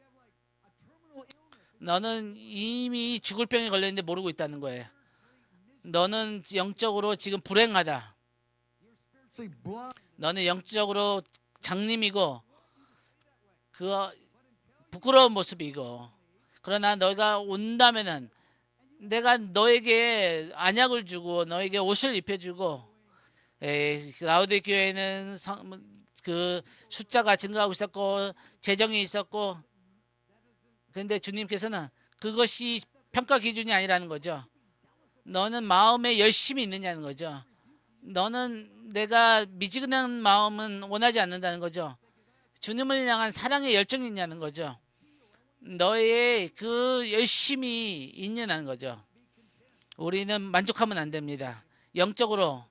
너는 이미 죽을 병에 걸렸는데 모르고 있다는 거예요. 너는 영적으로 지금 불행하다. spiritually blind. 너는 영적으로 장님이고 그 부끄러운 모습이고 그러나 너가 온다면은 내가 너에게 안약을 주고 너에게 옷을 입혀주고 라오디게아 교회는 그 숫자가 증가하고 있었고 재정이 있었고 그런데 주님께서는 그것이 평가 기준이 아니라는 거죠. 너는 마음에 열심이 있느냐는 거죠. 너는 내가 미지근한 마음은 원하지 않는다는 거죠. 주님을 향한 사랑의 열정이 있냐는 거죠. 너의 그 열심이 있냐는 거죠. 우리는 만족하면 안 됩니다. 영적으로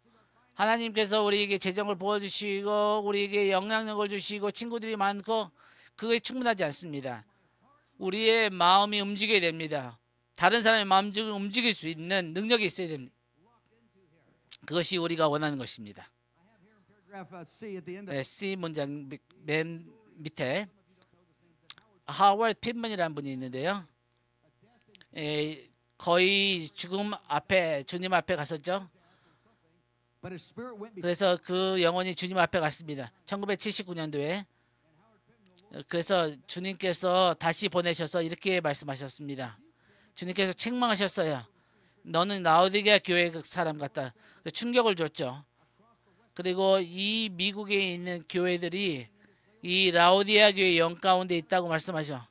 하나님께서 우리에게 재정을 부어주시고 우리에게 영향력을 주시고 친구들이 많고 그게 충분하지 않습니다. 우리의 마음이 움직여야 됩니다. 다른 사람의 마음을 움직일 수 있는 능력이 있어야 됩니다. 그것이 우리가 원하는 것입니다. Paragraph C at the end of C 문장 맨 밑에 하워드 핀먼이라는 분이 있는데요. 거의 죽음 앞에 주님 앞에 갔었죠. but his spirit went before. 그래서 그 영혼이 주님 앞에 갔습니다. 1979년도에. 그래서 주님께서 다시 보내셔서 이렇게 말씀하셨습니다. 주님께서 책망하셨어요. 너는 라오디게아 교회 사람 같다. 충격을 줬죠. 그리고 이 미국에 있는 교회들이 이 라오디아 교회 영 가운데 있다고 말씀하죠.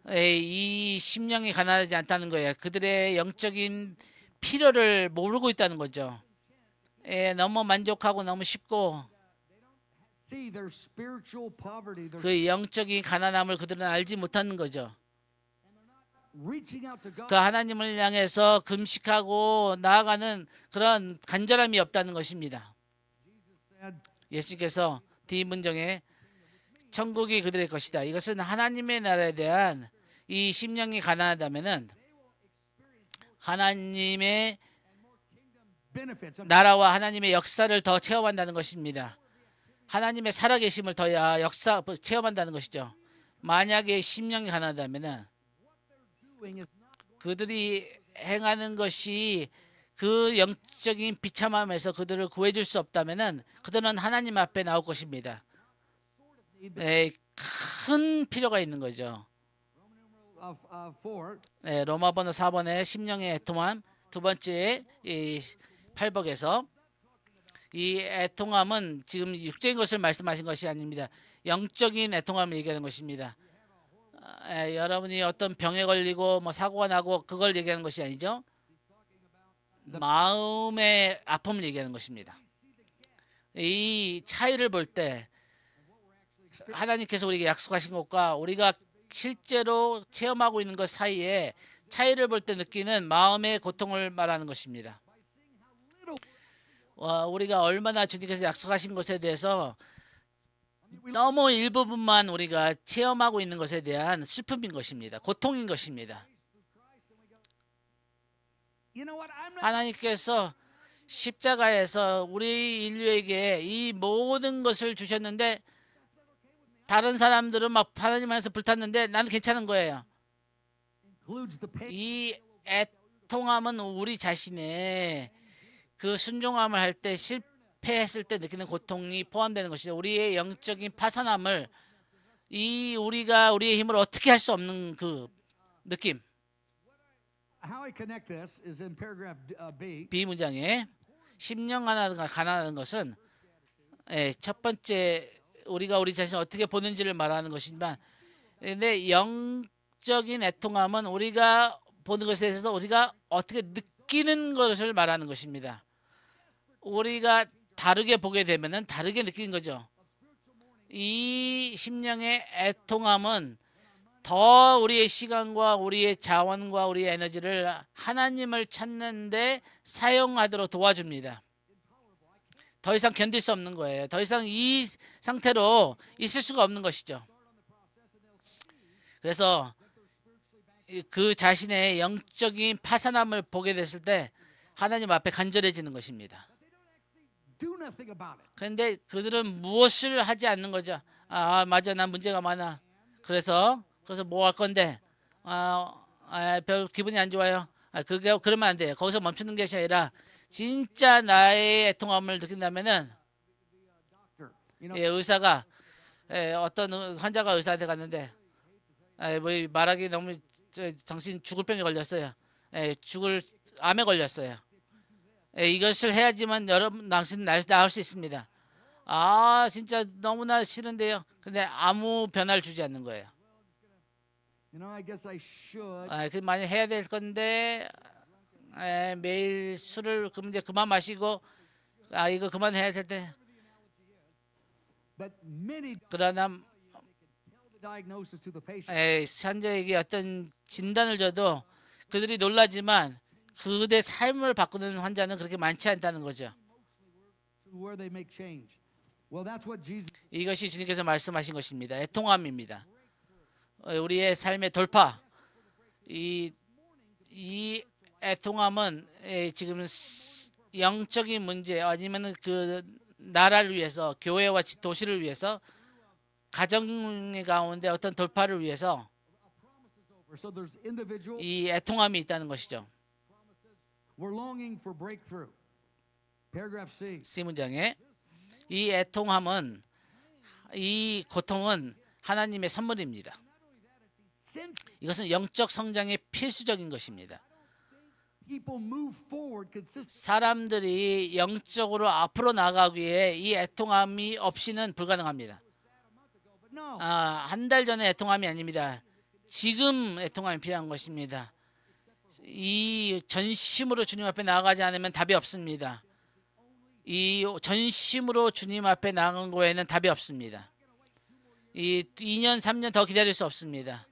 이 심령이 가난하지 않다는 거예요. 그들의 영적인 필요를 모르고 있다는 거죠. 너무 만족하고 너무 쉽고 그 영적인 가난함을 그들은 알지 못하는 거죠. 그 하나님을 향해서 금식하고 나아가는 그런 간절함이 없다는 것입니다. 예수께서 뒷문정에 천국이 그들의 것이다. 이것은 하나님의 나라에 대한 이 심령이 가난하다면은 하나님의 나라와 하나님의 역사를 더 체험한다는 것입니다. 하나님의 살아계심을 더 체험한다는 것이죠. 만약에 심령이 가난하다면은 그들이 행하는 것이 그 영적인 비참함에서 그들을 구해줄 수 없다면은 그들은 하나님 앞에 나올 것입니다. 큰 필요가 있는 거죠. 로마 번호 4번의 심령의 애통함, 두 번째 이 8복에서 이 애통함은 지금 육적인 것을 말씀하신 것이 아닙니다. 영적인 애통함을 얘기하는 것입니다. 여러분이 어떤 병에 걸리고 뭐 사고가 나고 그걸 얘기하는 것이 아니죠. 마음의 아픔을 얘기하는 것입니다. 이 차이를 볼 때 하나님께서 우리에게 약속하신 것과 우리가 실제로 체험하고 있는 것 사이에 차이를 볼 때 느끼는 마음의 고통을 말하는 것입니다. 우리가 얼마나 주님께서 약속하신 것에 대해서 너무 일부분만 우리가 체험하고 있는 것에 대한 슬픔인 것입니다. 고통인 것입니다. 하나님께서 십자가에서 우리 인류에게 이 모든 것을 주셨는데 다른 사람들은 막 하나님 안에서 불탔는데 나는 괜찮은 거예요. 이 애통함은 우리 자신의 그 순종함을 할 때 실패했을 때 느끼는 고통이 포함되는 것이죠. 우리의 영적인 파산함을 우리가 우리의 힘으로 어떻게 할 수 없는 그 느낌. B 문장에 심령 가난하다는 것은 첫 번째 우리가 우리 자신을 어떻게 보는지를 말하는 것이지만, 근데 영적인 애통함은 우리가 보는 것에 대해서 우리가 어떻게 느끼는 것을 말하는 것입니다. 우리가 다르게 보게 되면은 다르게 느끼는 거죠. 이 심령의 애통함은 더 우리의 시간과 우리의 자원과 우리의 에너지를 하나님을 찾는데 사용하도록 도와줍니다. 더 이상 견딜 수 없는 거예요. 더 이상 이 상태로 있을 수가 없는 것이죠. 그래서 그 자신의 영적인 파산함을 보게 됐을 때 하나님 앞에 간절해지는 것입니다. 그런데 그들은 무엇을 하지 않는 거죠. 맞아, 난 문제가 많아. 그래서 뭐 할 건데? 별 기분이 안 좋아요. 그러면 안 돼요. 거기서 멈추는 것이 아니라 진짜 나의 애통함을 느낀다면은 의사가 어떤 환자가 의사한테 갔는데 뭐 말하기 너무 정신 죽을 병에 걸렸어요. 암에 걸렸어요. 이것을 해야지만 여러분 당신 나을 수 있습니다. 진짜 너무나 싫은데요. 근데 아무 변화를 주지 않는 거예요. 만약 해야 될 건데 매일 술을 이제 그만 마시고 이거 그만 해야 될 때. 그러나 환자에게 어떤 진단을 줘도 그들이 놀라지만 그들의 삶을 바꾸는 환자는 그렇게 많지 않다는 거죠. 이것이 주님께서 말씀하신 것입니다. 애통함입니다. 우리의 삶의 돌파. 이 애통함은 지금 영적인 문제 아니면 그 나라를 위해서, 교회와 도시를 위해서, 가정 가운데 어떤 돌파를 위해서 이 애통함이 있다는 것이죠. C 문장에 이 애통함은, 이 고통은 하나님의 선물입니다. 이것은 영적 성장의 필수적인 것입니다. people move forward consistently. 사람들이 영적으로 앞으로 나가기에 이 애통함이 없이는 불가능합니다. But no, 한 달 전에 애통함이 아닙니다. 지금 애통함이 필요한 것입니다. 이 전심으로 주님 앞에 나아가지 않으면 답이 없습니다. 이 전심으로 주님 앞에 나간 거에는 답이 없습니다. 이 2년 3년 더 기다릴 수 없습니다.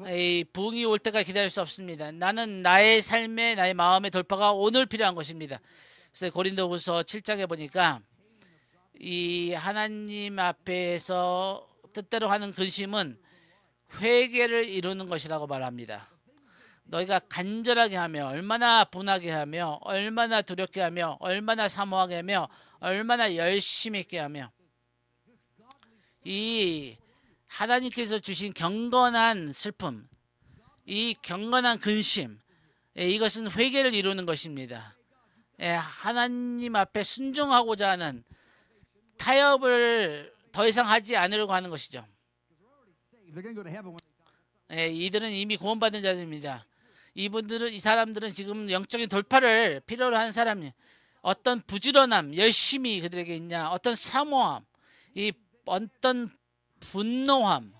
이 부흥이 올 때까지 기다릴 수 없습니다. 나는 나의 삶에 나의 마음의 돌파가 오늘 필요한 것입니다. 그래서 고린도후서 7장에 보니까 이 하나님 앞에서 뜻대로 하는 근심은 회개를 이루는 것이라고 말합니다. 너희가 간절하게 하며 얼마나 분하게 하며 얼마나 두렵게 하며 얼마나 사모하게 하며 얼마나 열심히 있게 하며 이 하나님께서 주신 경건한 슬픔, 이 경건한 근심, 이것은 회개를 이루는 것입니다. 하나님 앞에 순종하고자 하는 타협을 더 이상 하지 않으려고 하는 것이죠. they're going to go to heaven when 이들은 이미 구원받은 자들입니다. 이 사람들은 지금 영적인 돌파를 필요로 하는 사람이에요. 어떤 부지런함, 열심히 그들에게 있냐, 어떤 사모함, 이 어떤 분노함,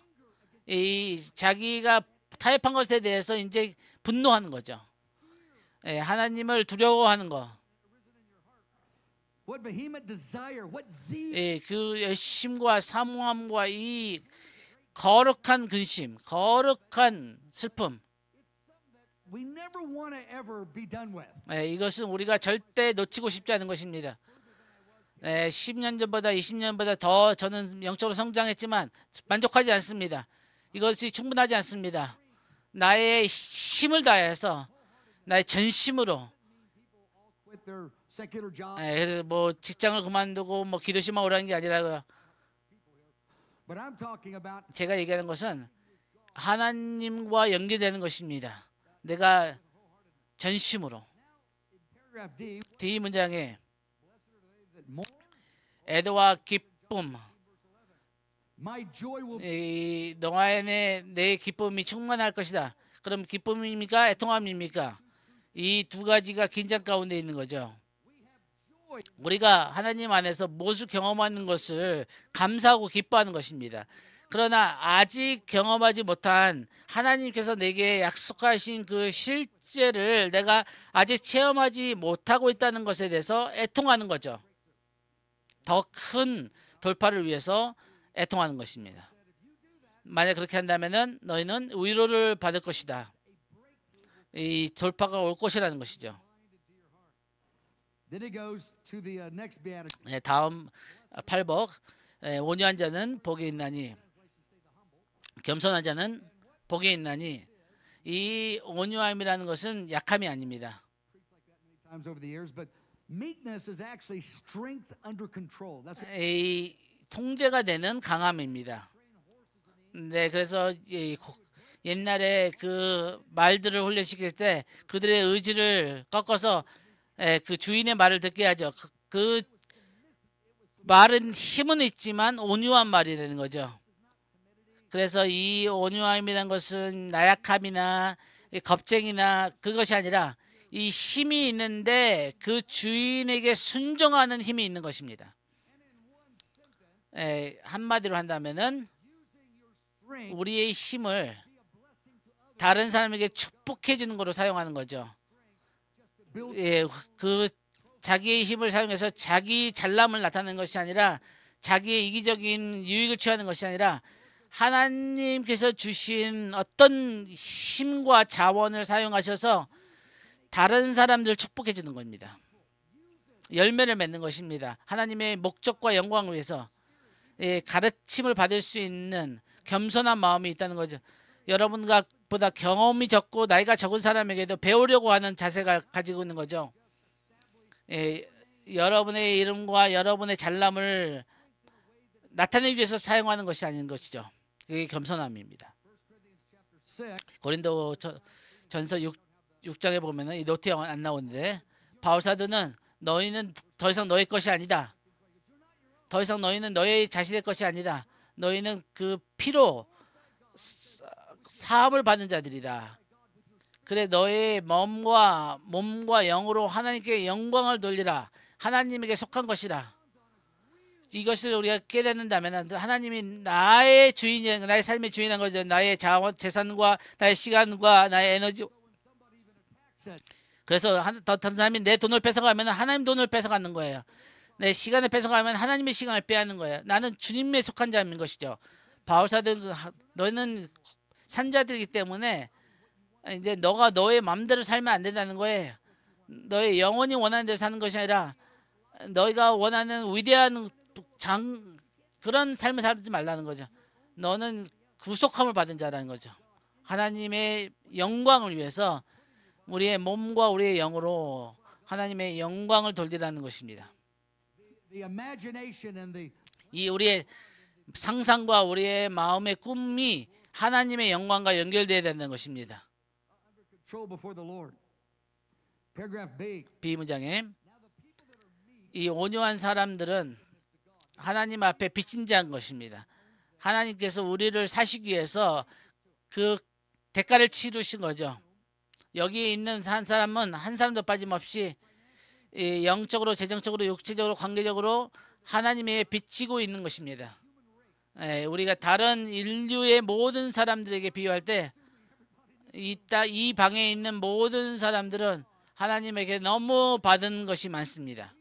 이 자기가 타협한 것에 대해서 이제 분노하는 거죠. 하나님을 두려워하는 거. what vehement desire, what zeal. 그 열심과 사모함과 이 거룩한 근심, 거룩한 슬픔. We never want to ever be done with. 이것은 우리가 절대 놓치고 싶지 않은 것입니다. 10년 전보다 20년보다 더 저는 영적으로 성장했지만 만족하지 않습니다. 이것이 충분하지 않습니다. 나의 힘을 다해서 나의 전심으로 Quit their secular job. 그래서 뭐 직장을 그만두고 뭐 기도실만 오라는 게 아니라고요. But I'm talking about 제가 얘기하는 것은 하나님과 연계되는 것입니다. 내가 전심으로. paragraph D. D 문장에 That more, 애도와 기쁨, my joy will 이 너와의 내 기쁨이 충만할 것이다. 그럼 기쁨입니까? 애통함입니까? 이 두 가지가 긴장 가운데 있는 거죠. 우리가 하나님 안에서 무엇을 경험하는 것을 감사하고 기뻐하는 것입니다. 그러나 아직 경험하지 못한 하나님께서 내게 약속하신 그 실제를 내가 아직 체험하지 못하고 있다는 것에 대해서 애통하는 거죠. 더 큰 돌파를 위해서 애통하는 것입니다. 만약 그렇게 한다면은 너희는 위로를 받을 것이다. 이 돌파가 올 것이라는 것이죠. Then it goes to the next beatitude. 다음 8복 온유한 자는 복이 있나니 겸손한 자는 복이 있나니 이 온유함이라는 것은 약함이 아닙니다. Times over the years, but meekness is actually strength under control. That's what, 이 통제가 되는 강함입니다. 네, 그래서 옛날에 그 말들을 훈련시킬 때 그들의 의지를 꺾어서 그 주인의 말을 듣게 하죠. 그 말은 힘은 있지만 온유한 말이 되는 거죠. 그래서 이 온유함이라는 것은 나약함이나 겁쟁이나 그것이 아니라 이 힘이 있는데 그 주인에게 순종하는 힘이 있는 것입니다. 한마디로 한다면은 strength 우리의 힘을 다른 사람에게 축복해 주는 것으로 사용하는 거죠. build 그 자기의 힘을 사용해서 자기 잘남을 나타내는 것이 아니라 자기의 이기적인 유익을 취하는 것이 아니라 하나님께서 주신 어떤 힘과 자원을 사용하셔서 다른 사람들을 축복해 주는 겁니다. 열매를 맺는 것입니다. 하나님의 목적과 영광을 위해서 가르침을 받을 수 있는 겸손한 마음이 있다는 거죠. 여러분과 보다 경험이 적고 나이가 적은 사람에게도 배우려고 하는 자세가 가지고 있는 거죠. 여러분의 이름과 여러분의 잘남을 나타내기 위해서 사용하는 것이 아닌 것이죠. 그게 겸손함입니다. 6. 고린도 전서 6장에 보면은 이 노트에 안 나오는데 바울 사도는 너희는 더 이상 너희 것이 아니다. 더 이상 너희는 너희 자신의 것이 아니다. 너희는 그 피로 사함을 받는 자들이다. 그래 너의 몸과 영으로 하나님께 영광을 돌리라. 하나님에게 속한 것이라. 이것을 우리가 깨닫는다면 하나님이 나의 주인이, 나의 삶의 주인인 거죠. 나의 자원, 재산과 나의 시간과 나의 에너지. 그래서 다른 사람이 내 돈을 뺏어가면 하나님 돈을 뺏어가는 거예요. 내 시간을 뺏어가면 하나님의 시간을 빼앗는 거예요. 나는 주님에 속한 자인 것이죠. 바울사도 너희는 산자들이기 때문에 이제 너가 너의 마음대로 살면 안 된다는 거예요. 너의 영혼이 원하는 대로 사는 것이 아니라 너희가 원하는 위대한 그런 삶을 살지 말라는 거죠. 너는 구속함을 받은 자라는 거죠. 하나님의 영광을 위해서 우리의 몸과 우리의 영으로 하나님의 영광을 돌리라는 것입니다. 이 우리의 상상과 우리의 마음의 꿈이 하나님의 영광과 연결되어야 된다는 것입니다. B 문장에 이 온유한 사람들은 하나님 앞에 빚진 자인 것입니다. 하나님께서 우리를 사시기 위해서 그 대가를 치르신 거죠. 여기 있는 한 사람은 한 사람도 빠짐없이 영적으로, 재정적으로, 육체적으로, 관계적으로 하나님에 빚지고 있는 것입니다. 우리가 다른 인류의 모든 사람들에게 비유할 때 이 방에 있는 모든 사람들은 하나님에게 너무 받은 것이 많습니다.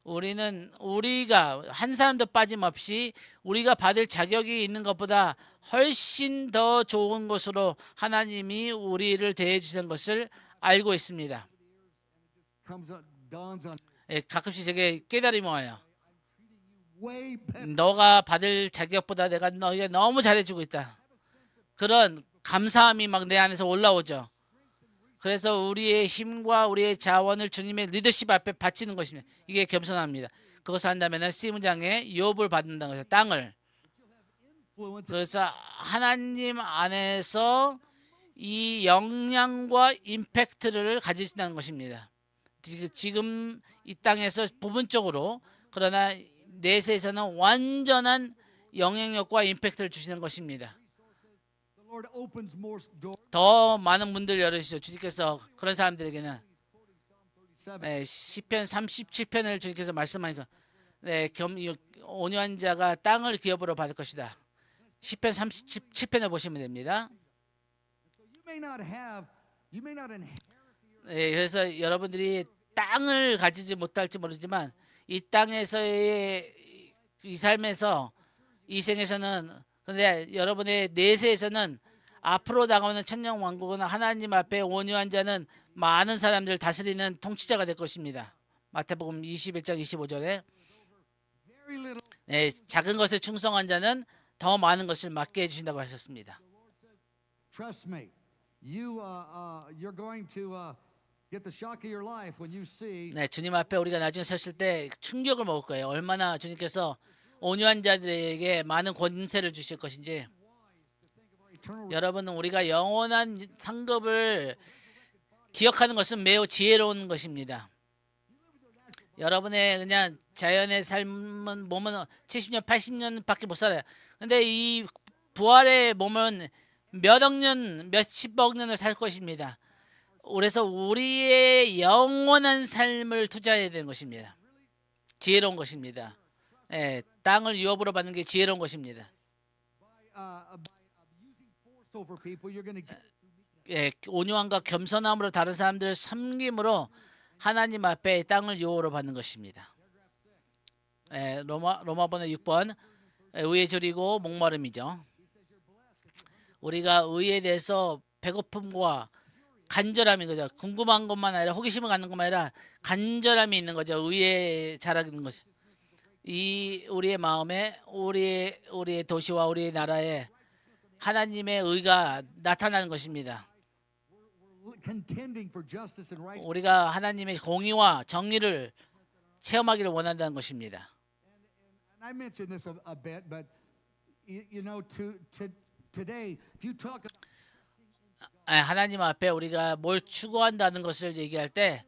우리가 한 사람도 빠짐없이 우리가 받을 자격이 있는 것보다 훨씬 더 좋은 것으로 하나님이 우리를 대해 주신 것을 알고 있습니다. 가끔씩 제게 깨달음이 와요. 너가 받을 자격보다 내가 너에게 너무 잘해주고 있다. 그런 감사함이 막 내 안에서 올라오죠. 그래서 우리의 힘과 우리의 자원을 주님의 리더십 앞에 바치는 것입니다. 이게 겸손합니다. 그것을 한다면 C 문장에 유업을 받는다는 것이죠. 땅을. 그래서 하나님 안에서 이 영향과 임팩트를 가지신다는 것입니다. 지금 이 땅에서 부분적으로, 그러나 내세에서는 완전한 영향력과 임팩트를 주시는 것입니다. 더 많은 문들 열으시죠. 주님께서 그런 사람들에게는 시편 37편을 주님께서 말씀하니까 온유한 자가 땅을 기업으로 받을 것이다. 시편 37편을 보시면 됩니다. 그래서 여러분들이 땅을 가지지 못할지 모르지만 이 땅에서의 이 삶에서 이 생에서는, 근데 여러분의 내세에서는 앞으로 다가오는 천년 왕국은 하나님 앞에 온유한 자는 많은 사람들을 다스리는 통치자가 될 것입니다. 마태복음 21장 25절에 작은 것에 충성한 자는 더 많은 것을 맡게 해주신다고 하셨습니다. Trust me, you're going to get the shock of your life when you see. 주님 앞에 우리가 나중에 섰을 때 충격을 먹을 거예요. 얼마나 주님께서 온유한 자들에게 많은 권세를 주실 것인지. 여러분은 우리가 영원한 상급을 기억하는 것은 매우 지혜로운 것입니다. 여러분의 그냥 자연의 삶은 몸은 70년, 80년밖에 못 살아요. 근데 이 부활의 몸은 몇억 년, 몇십억 년을 살 것입니다. 그래서 우리의 영원한 삶을 투자해야 되는 것입니다. 지혜로운 것입니다. 땅을 유업으로 받는 게 지혜로운 것입니다. 온유함과 겸손함으로 다른 사람들을 섬김으로 하나님 앞에 땅을 유업으로 받는 것입니다. 로마번호 6번 의에 줄이고 목마름이죠. 우리가 의에 대해서 배고픔과 간절함인 거죠. 궁금한 것만 아니라 호기심을 갖는 것만 아니라 간절함이 있는 거죠. 의에 자라는 것이. 이 우리의 마음에 우리의 도시와 우리의 나라에 하나님의 의가 나타나는 것입니다. 우리가 하나님의 공의와 정의를 체험하기를 원한다는 것입니다. I mentioned this a bit, but you know, today, if you talk. 하나님 앞에 우리가 뭘 추구한다는 것을 얘기할 때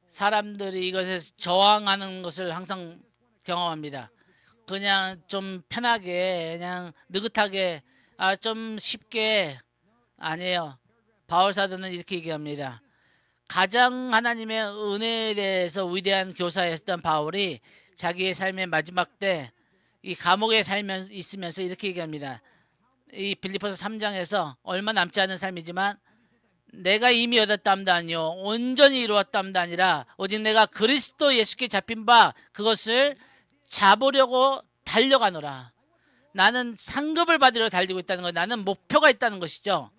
사람들이 이것에 저항하는 것을 항상 경험합니다. 그냥 좀 편하게, 그냥 느긋하게, 좀 쉽게. 아니에요. 바울 사도는 이렇게 얘기합니다. 가장 하나님의 은혜에 대해서 위대한 교사였던 바울이 자기의 삶의 마지막 때 이 감옥에 있으면서 이렇게 얘기합니다. 이 빌립보서 3장에서 얼마 남지 않은 삶이지만 내가 이미 얻었담도 아니요 온전히 이루었담도 아니라 오직 내가 그리스도 예수께 잡힌 바 그것을 잡으려고 달려가노라. 나는 상급을 받으려 달리고 있다는 것, 나는 목표가 있다는 것이죠.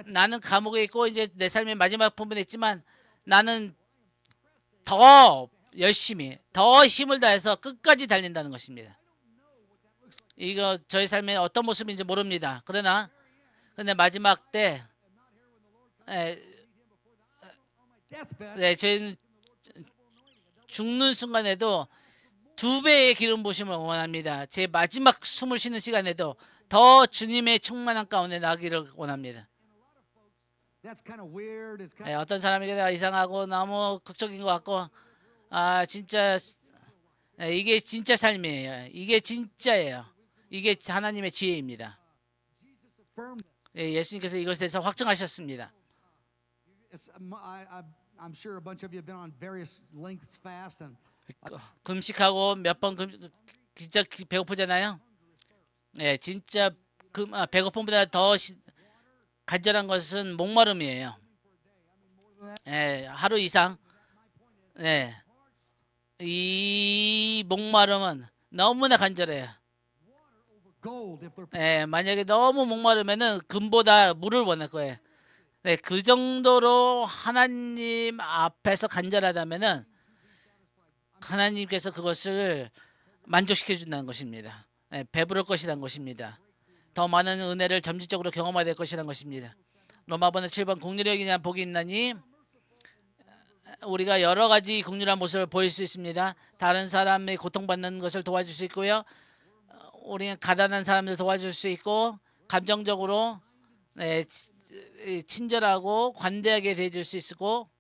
나는 감옥에 있고 이제 내 삶의 마지막 부분에 있지만 나는 더 열심히 더 힘을 다해서 끝까지 달린다는 것입니다. 이거 저의 삶의 어떤 모습인지 모릅니다. 그러나 근데 마지막 때 저희는 죽는 순간에도 2배의 기름 부으심을 원합니다. 제 마지막 숨을 쉬는 시간에도 더 주님의 충만한 가운데 나기를 원합니다. 어떤 사람에게 이상하고 너무 극적인 것 같고 진짜 이게 진짜 삶이에요. 이게 진짜예요. 이게 하나님의 지혜입니다. 예수님께서 이것에 대해서 확증하셨습니다. 금식하고 몇 번 진짜 배고프잖아요. 진짜 배고픔보다 더 간절한 것은 목마름이에요. 하루 이상. 이 목마름은 너무나 간절해요. 만약에 너무 목마르면은 금보다 물을 원할 거예요. 그 정도로 하나님 앞에서 간절하다면은 하나님께서 그것을 만족시켜 준다는 것입니다. 배부를 것이라는 것입니다. 더 많은 은혜를 점진적으로 경험하게 될 것이라는 것입니다. 로마서 7번 긍휼히 여기냐 복이 있나니 우리가 여러 가지 긍휼한 모습을 보일 수 있습니다. 다른 사람이 고통받는 것을 도와줄 수 있고요. 우리는 가난한 사람들 도와줄 수 있고 감정적으로 친절하고 관대하게 대해줄 수 있고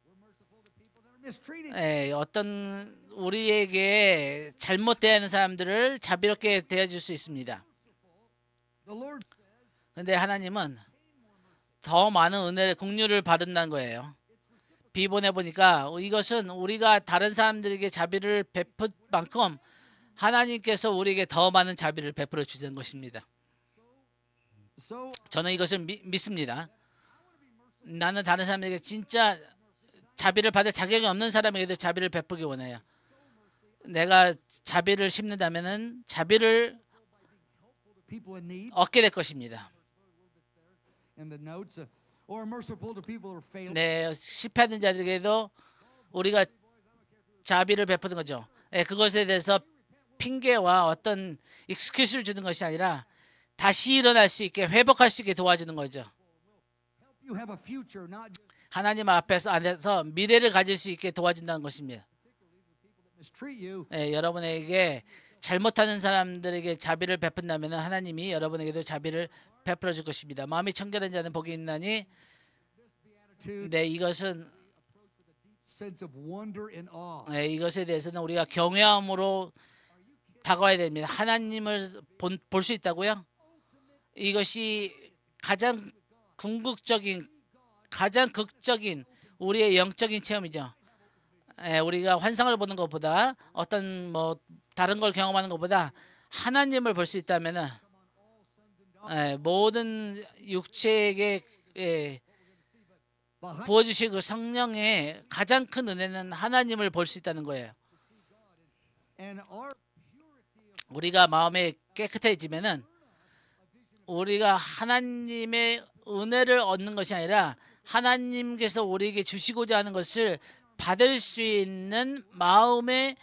어떤 우리에게 잘못 대하는 사람들을 자비롭게 대해줄 수 있습니다. 그런데 하나님은 더 많은 은혜를 긍휼을 받는다는 거예요. 비본해 보니까 이것은 우리가 다른 사람들에게 자비를 베풀 만큼 하나님께서 우리에게 더 많은 자비를 베풀어 주시는 것입니다. 저는 이것을 믿습니다. 나는 다른 사람에게 진짜 자비를 받을 자격이 없는 사람에게도 자비를 베풀기 원해요. 내가 자비를 심는다면은 자비를 얻게 될 것입니다. 실패하는 자들에게도 우리가 자비를 베푸는 거죠. 그것에 대해서 핑계와 어떤 익스큐즈를 주는 것이 아니라 다시 일어날 수 있게 회복할 수 있게 도와주는 거죠. 하나님 안에서 미래를 가질 수 있게 도와준다는 것입니다. 여러분에게 잘못하는 사람들에게 자비를 베푼다면 하나님이 여러분에게도 자비를 베풀어 줄 것입니다. 마음이 청결한 자는 복이 있나니 이것은 이것에 대해서는 우리가 경외함으로 다가와야 됩니다. 하나님을 볼 수 있다고요? 이것이 가장 궁극적인 가장 극적인 우리의 영적인 체험이죠. 우리가 환상을 보는 것보다 어떤 다른 걸 경험하는 것보다 하나님을 볼 수 있다면은 모든 육체에게 부어주신 그 성령의 가장 큰 은혜는 하나님을 볼 수 있다는 거예요. 우리가 마음에 깨끗해지면은 우리가 하나님의 은혜를 얻는 것이 아니라 하나님께서 우리에게 주시고자 하는 것을 받을 수 있는 마음의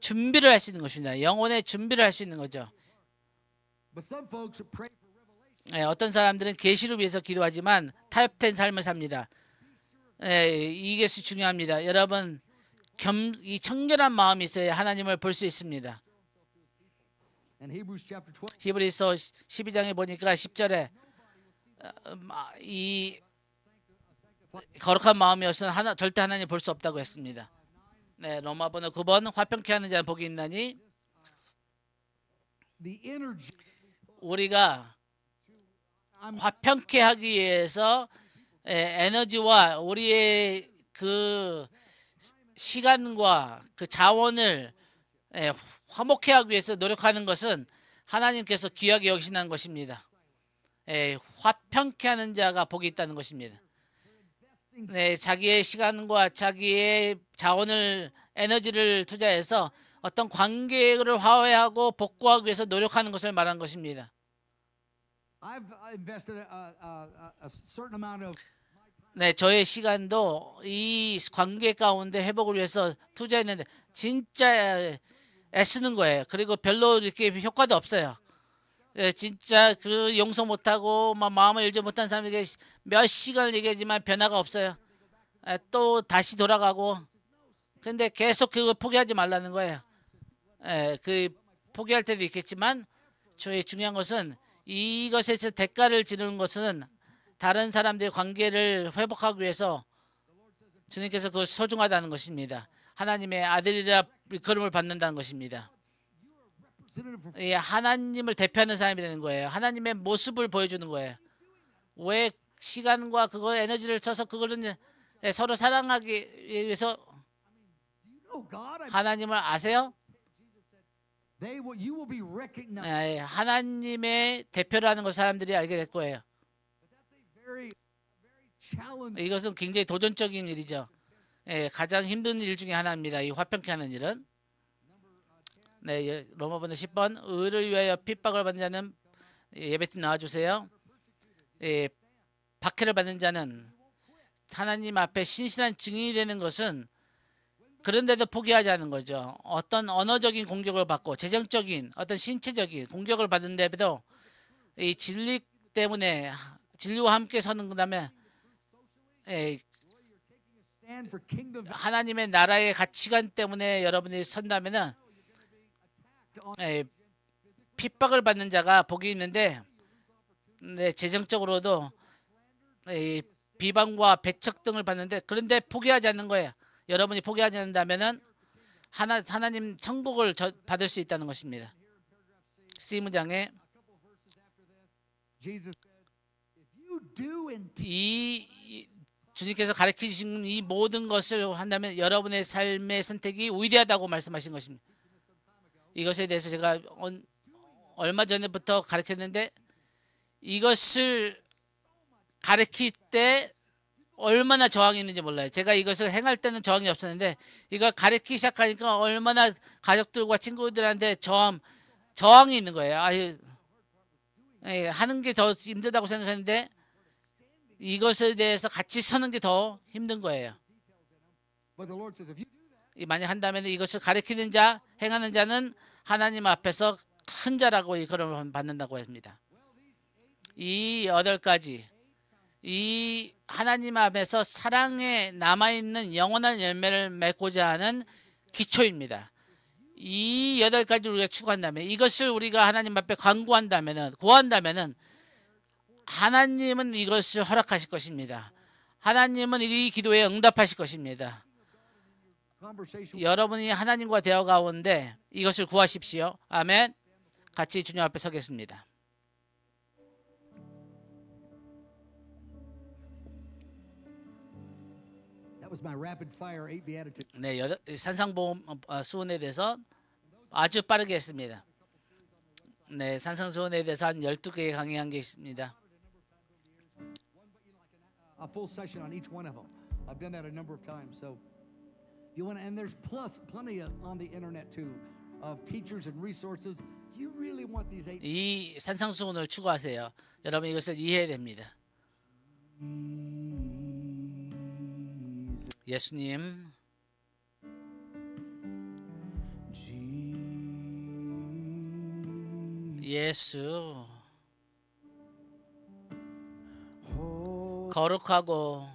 준비를 할 수 있는 것입니다. 영혼의 준비를 할 수 있는 거죠. 어떤 사람들은 계시를 위해서 기도하지만 타협된 삶을 삽니다. 이것이 중요합니다. 여러분 이 청결한 마음이 있어야 하나님을 볼 수 있습니다. 히브리서 12장에 보니까 10절에 이 거룩한 마음이 없으면 절대 하나님 볼 수 없다고 했습니다. 로마서 9번 화평케 하는 자는 복이 있나니 우리가 화평케 하기 위해서 에너지와 우리의 그 시간과 그 자원을 화목해 하기 위해서 노력하는 것은 하나님께서 귀하게 여기시는 것입니다. 화평케 하는 자가 복이 있다는 것입니다. 네, 자기의 시간과 자기의 자원을 에너지를 투자해서 어떤 관계를 화해하고 복구하기 위해서 노력하는 것을 말한 것입니다. I've invested a certain amount of 네, 저의 시간도 이 관계 가운데 회복을 위해서 투자했는데 진짜 애쓰는 거예요. 그리고 별로 이렇게 효과도 없어요. 진짜 그 용서 못하고 막 마음을 열지 못한 사람에게 몇 시간을 얘기하지만 변화가 없어요. 또 다시 돌아가고. 근데 계속 그걸 포기하지 말라는 거예요. 그 포기할 때도 있겠지만 저의 중요한 것은 이것에서 대가를 지르는 것은 다른 사람들의 관계를 회복하기 위해서 주님께서 그 소중하다는 것입니다. 하나님의 아들이라 일컬음을 받는다는 것입니다. 하나님을 대표하는 사람이 되는 거예요. 하나님의 모습을 보여주는 거예요. 왜 시간과 그거 에너지를 써서 그거는 서로 사랑하기 위해서 하나님을 아세요? you will be recognized. 하나님의 대표라는 걸 사람들이 알게 될 거예요. Very challenging. 이것은 굉장히 도전적인 일이죠. 가장 힘든 일 중에 하나입니다. 이 화평케 하는 일은. 네, 로마본의 10번 의를 위하여 핍박을 받는 자는 예배팀 나와주세요. 박해를 받는 자는 하나님 앞에 신실한 증인이 되는 것은 그런데도 포기하지 않는 거죠. 어떤 언어적인 공격을 받고 재정적인 어떤 신체적인 공격을 받은데도 이 진리 때문에 진리와 함께 서는 그다음에 Stand for kingdom. 하나님의 나라의 가치관 때문에 여러분이 선다면은 핍박을 받는 자가 복이 있는데 재정적으로도 비방과 배척 등을 받는데 그런데 포기하지 않는 거예요. 여러분이 포기하지 않는다면은 하나님 천국을 받을 수 있다는 것입니다. C문장에 Jesus said, if you do indeed 이 주님께서 가르치신 이 모든 것을 한다면 여러분의 삶의 선택이 위대하다고 말씀하신 것입니다. 이것에 대해서 제가 얼마 전부터 가르쳤는데 이것을 가르칠 때 얼마나 저항이 있는지 몰라요. 제가 이것을 행할 때는 저항이 없었는데 이걸 가르치기 시작하니까 얼마나 가족들과 친구들한테 저항이 있는 거예요. 하는 게 더 힘들다고 생각했는데 이것에 대해서 같이 서는 게 더 힘든 거예요. but the Lord says if you do that, 만약 한다면 이것을 가르치는 자, 행하는 자는 하나님 앞에서 큰 자라고 일컬음을 받는다고 합니다. 이 8가지 이 하나님 앞에서 사랑에 남아있는 영원한 열매를 맺고자 하는 기초입니다. 이 8가지를 우리가 추구한다면 이것을 우리가 하나님 앞에 구한다면은 하나님은 이것을 허락하실 것입니다. 하나님은 이 기도에 응답하실 것입니다. conversation 여러분이 하나님과 대화 가운데 이것을 구하십시오. 아멘. 같이 주님 앞에 서겠습니다. that was my rapid fire 8 beatitudes. 네, 산상보험 수훈에 대해서 아주 빠르게 했습니다. 네, 산상수훈에 대해서 한 12개 강의한 게 있습니다. A full session on each one of them. I've done that a number of times. So if you want to, and there's plenty on the internet too of teachers and resources. You really want these 8. 이 산상수훈을 추구하세요. 여러분 이것을 이해해야 됩니다. 예수님, 예수, 거룩하고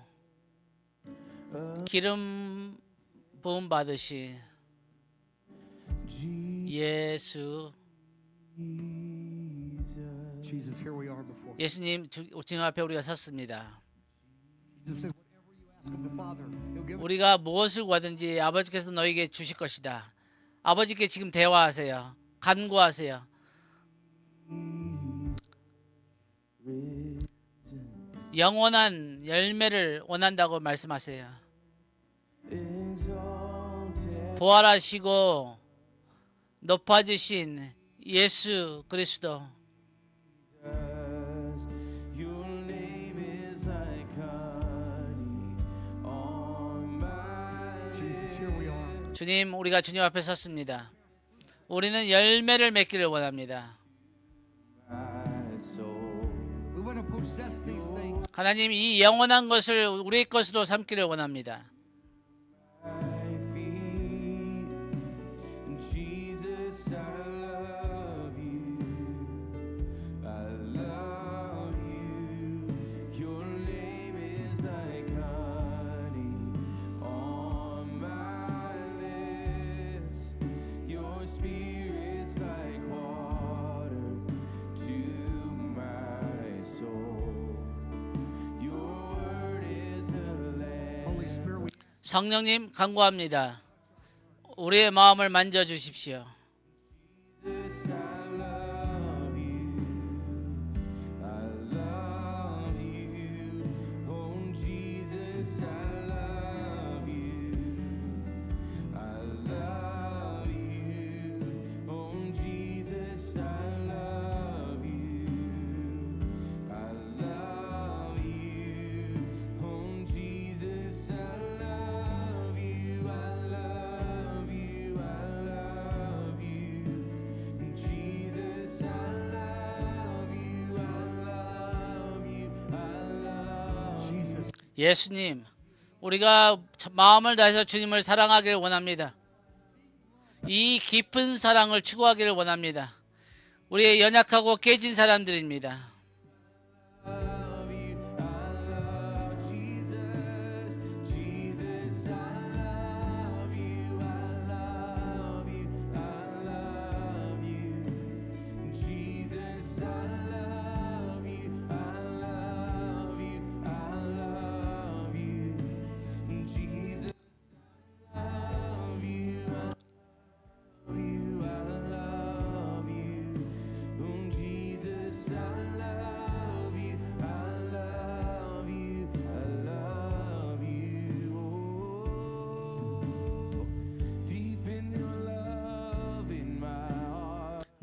기름 부음 받으시 예수, Jesus, here we are before. 예수님 주님 앞에 우리가 섰습니다. Jesus said, whatever you ask of the Father, He'll give it. 우리가 무엇을 구하든지 아버지께서 너에게 주실 것이다. 아버지께 지금 대화하세요. 간구하세요. 영원한 열매를 원한다고 말씀하세요. 부활하시고 높아지신 예수 그리스도, 주님, 우리가 주님 앞에 섰습니다. 우리는 열매를 맺기를 원합니다. 하나님, 이 영원한 것을 우리의 것으로 삼기를 원합니다. 성령님, 간구합니다. 우리의 마음을 만져주십시오. 예수님, 우리가 마음을 다해서 주님을 사랑하기를 원합니다. 이 깊은 사랑을 추구하기를 원합니다. 우리의 연약하고 깨진 사람들입니다.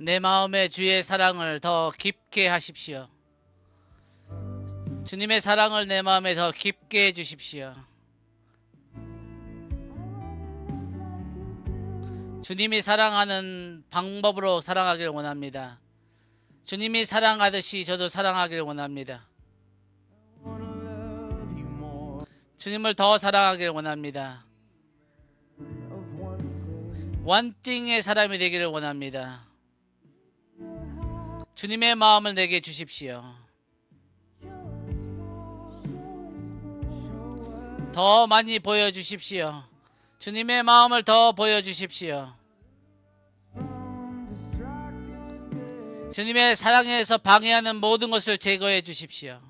내 마음에 주의 사랑을 더 깊게 하십시오. 주님의 사랑을 내 마음에 더 깊게 해주십시오. 주님이 사랑하는 방법으로 사랑하기를 원합니다. 주님이 사랑하듯이 저도 사랑하기를 원합니다. 주님을 더 사랑하기를 원합니다. 원띵의 사람이 되기를 원합니다. 주님의 마음을 내게 주십시오. 더 많이 보여주십시오. 주님의 마음을 더 보여주십시오. 주님의 사랑에서 방해하는 모든 것을 제거해 주십시오.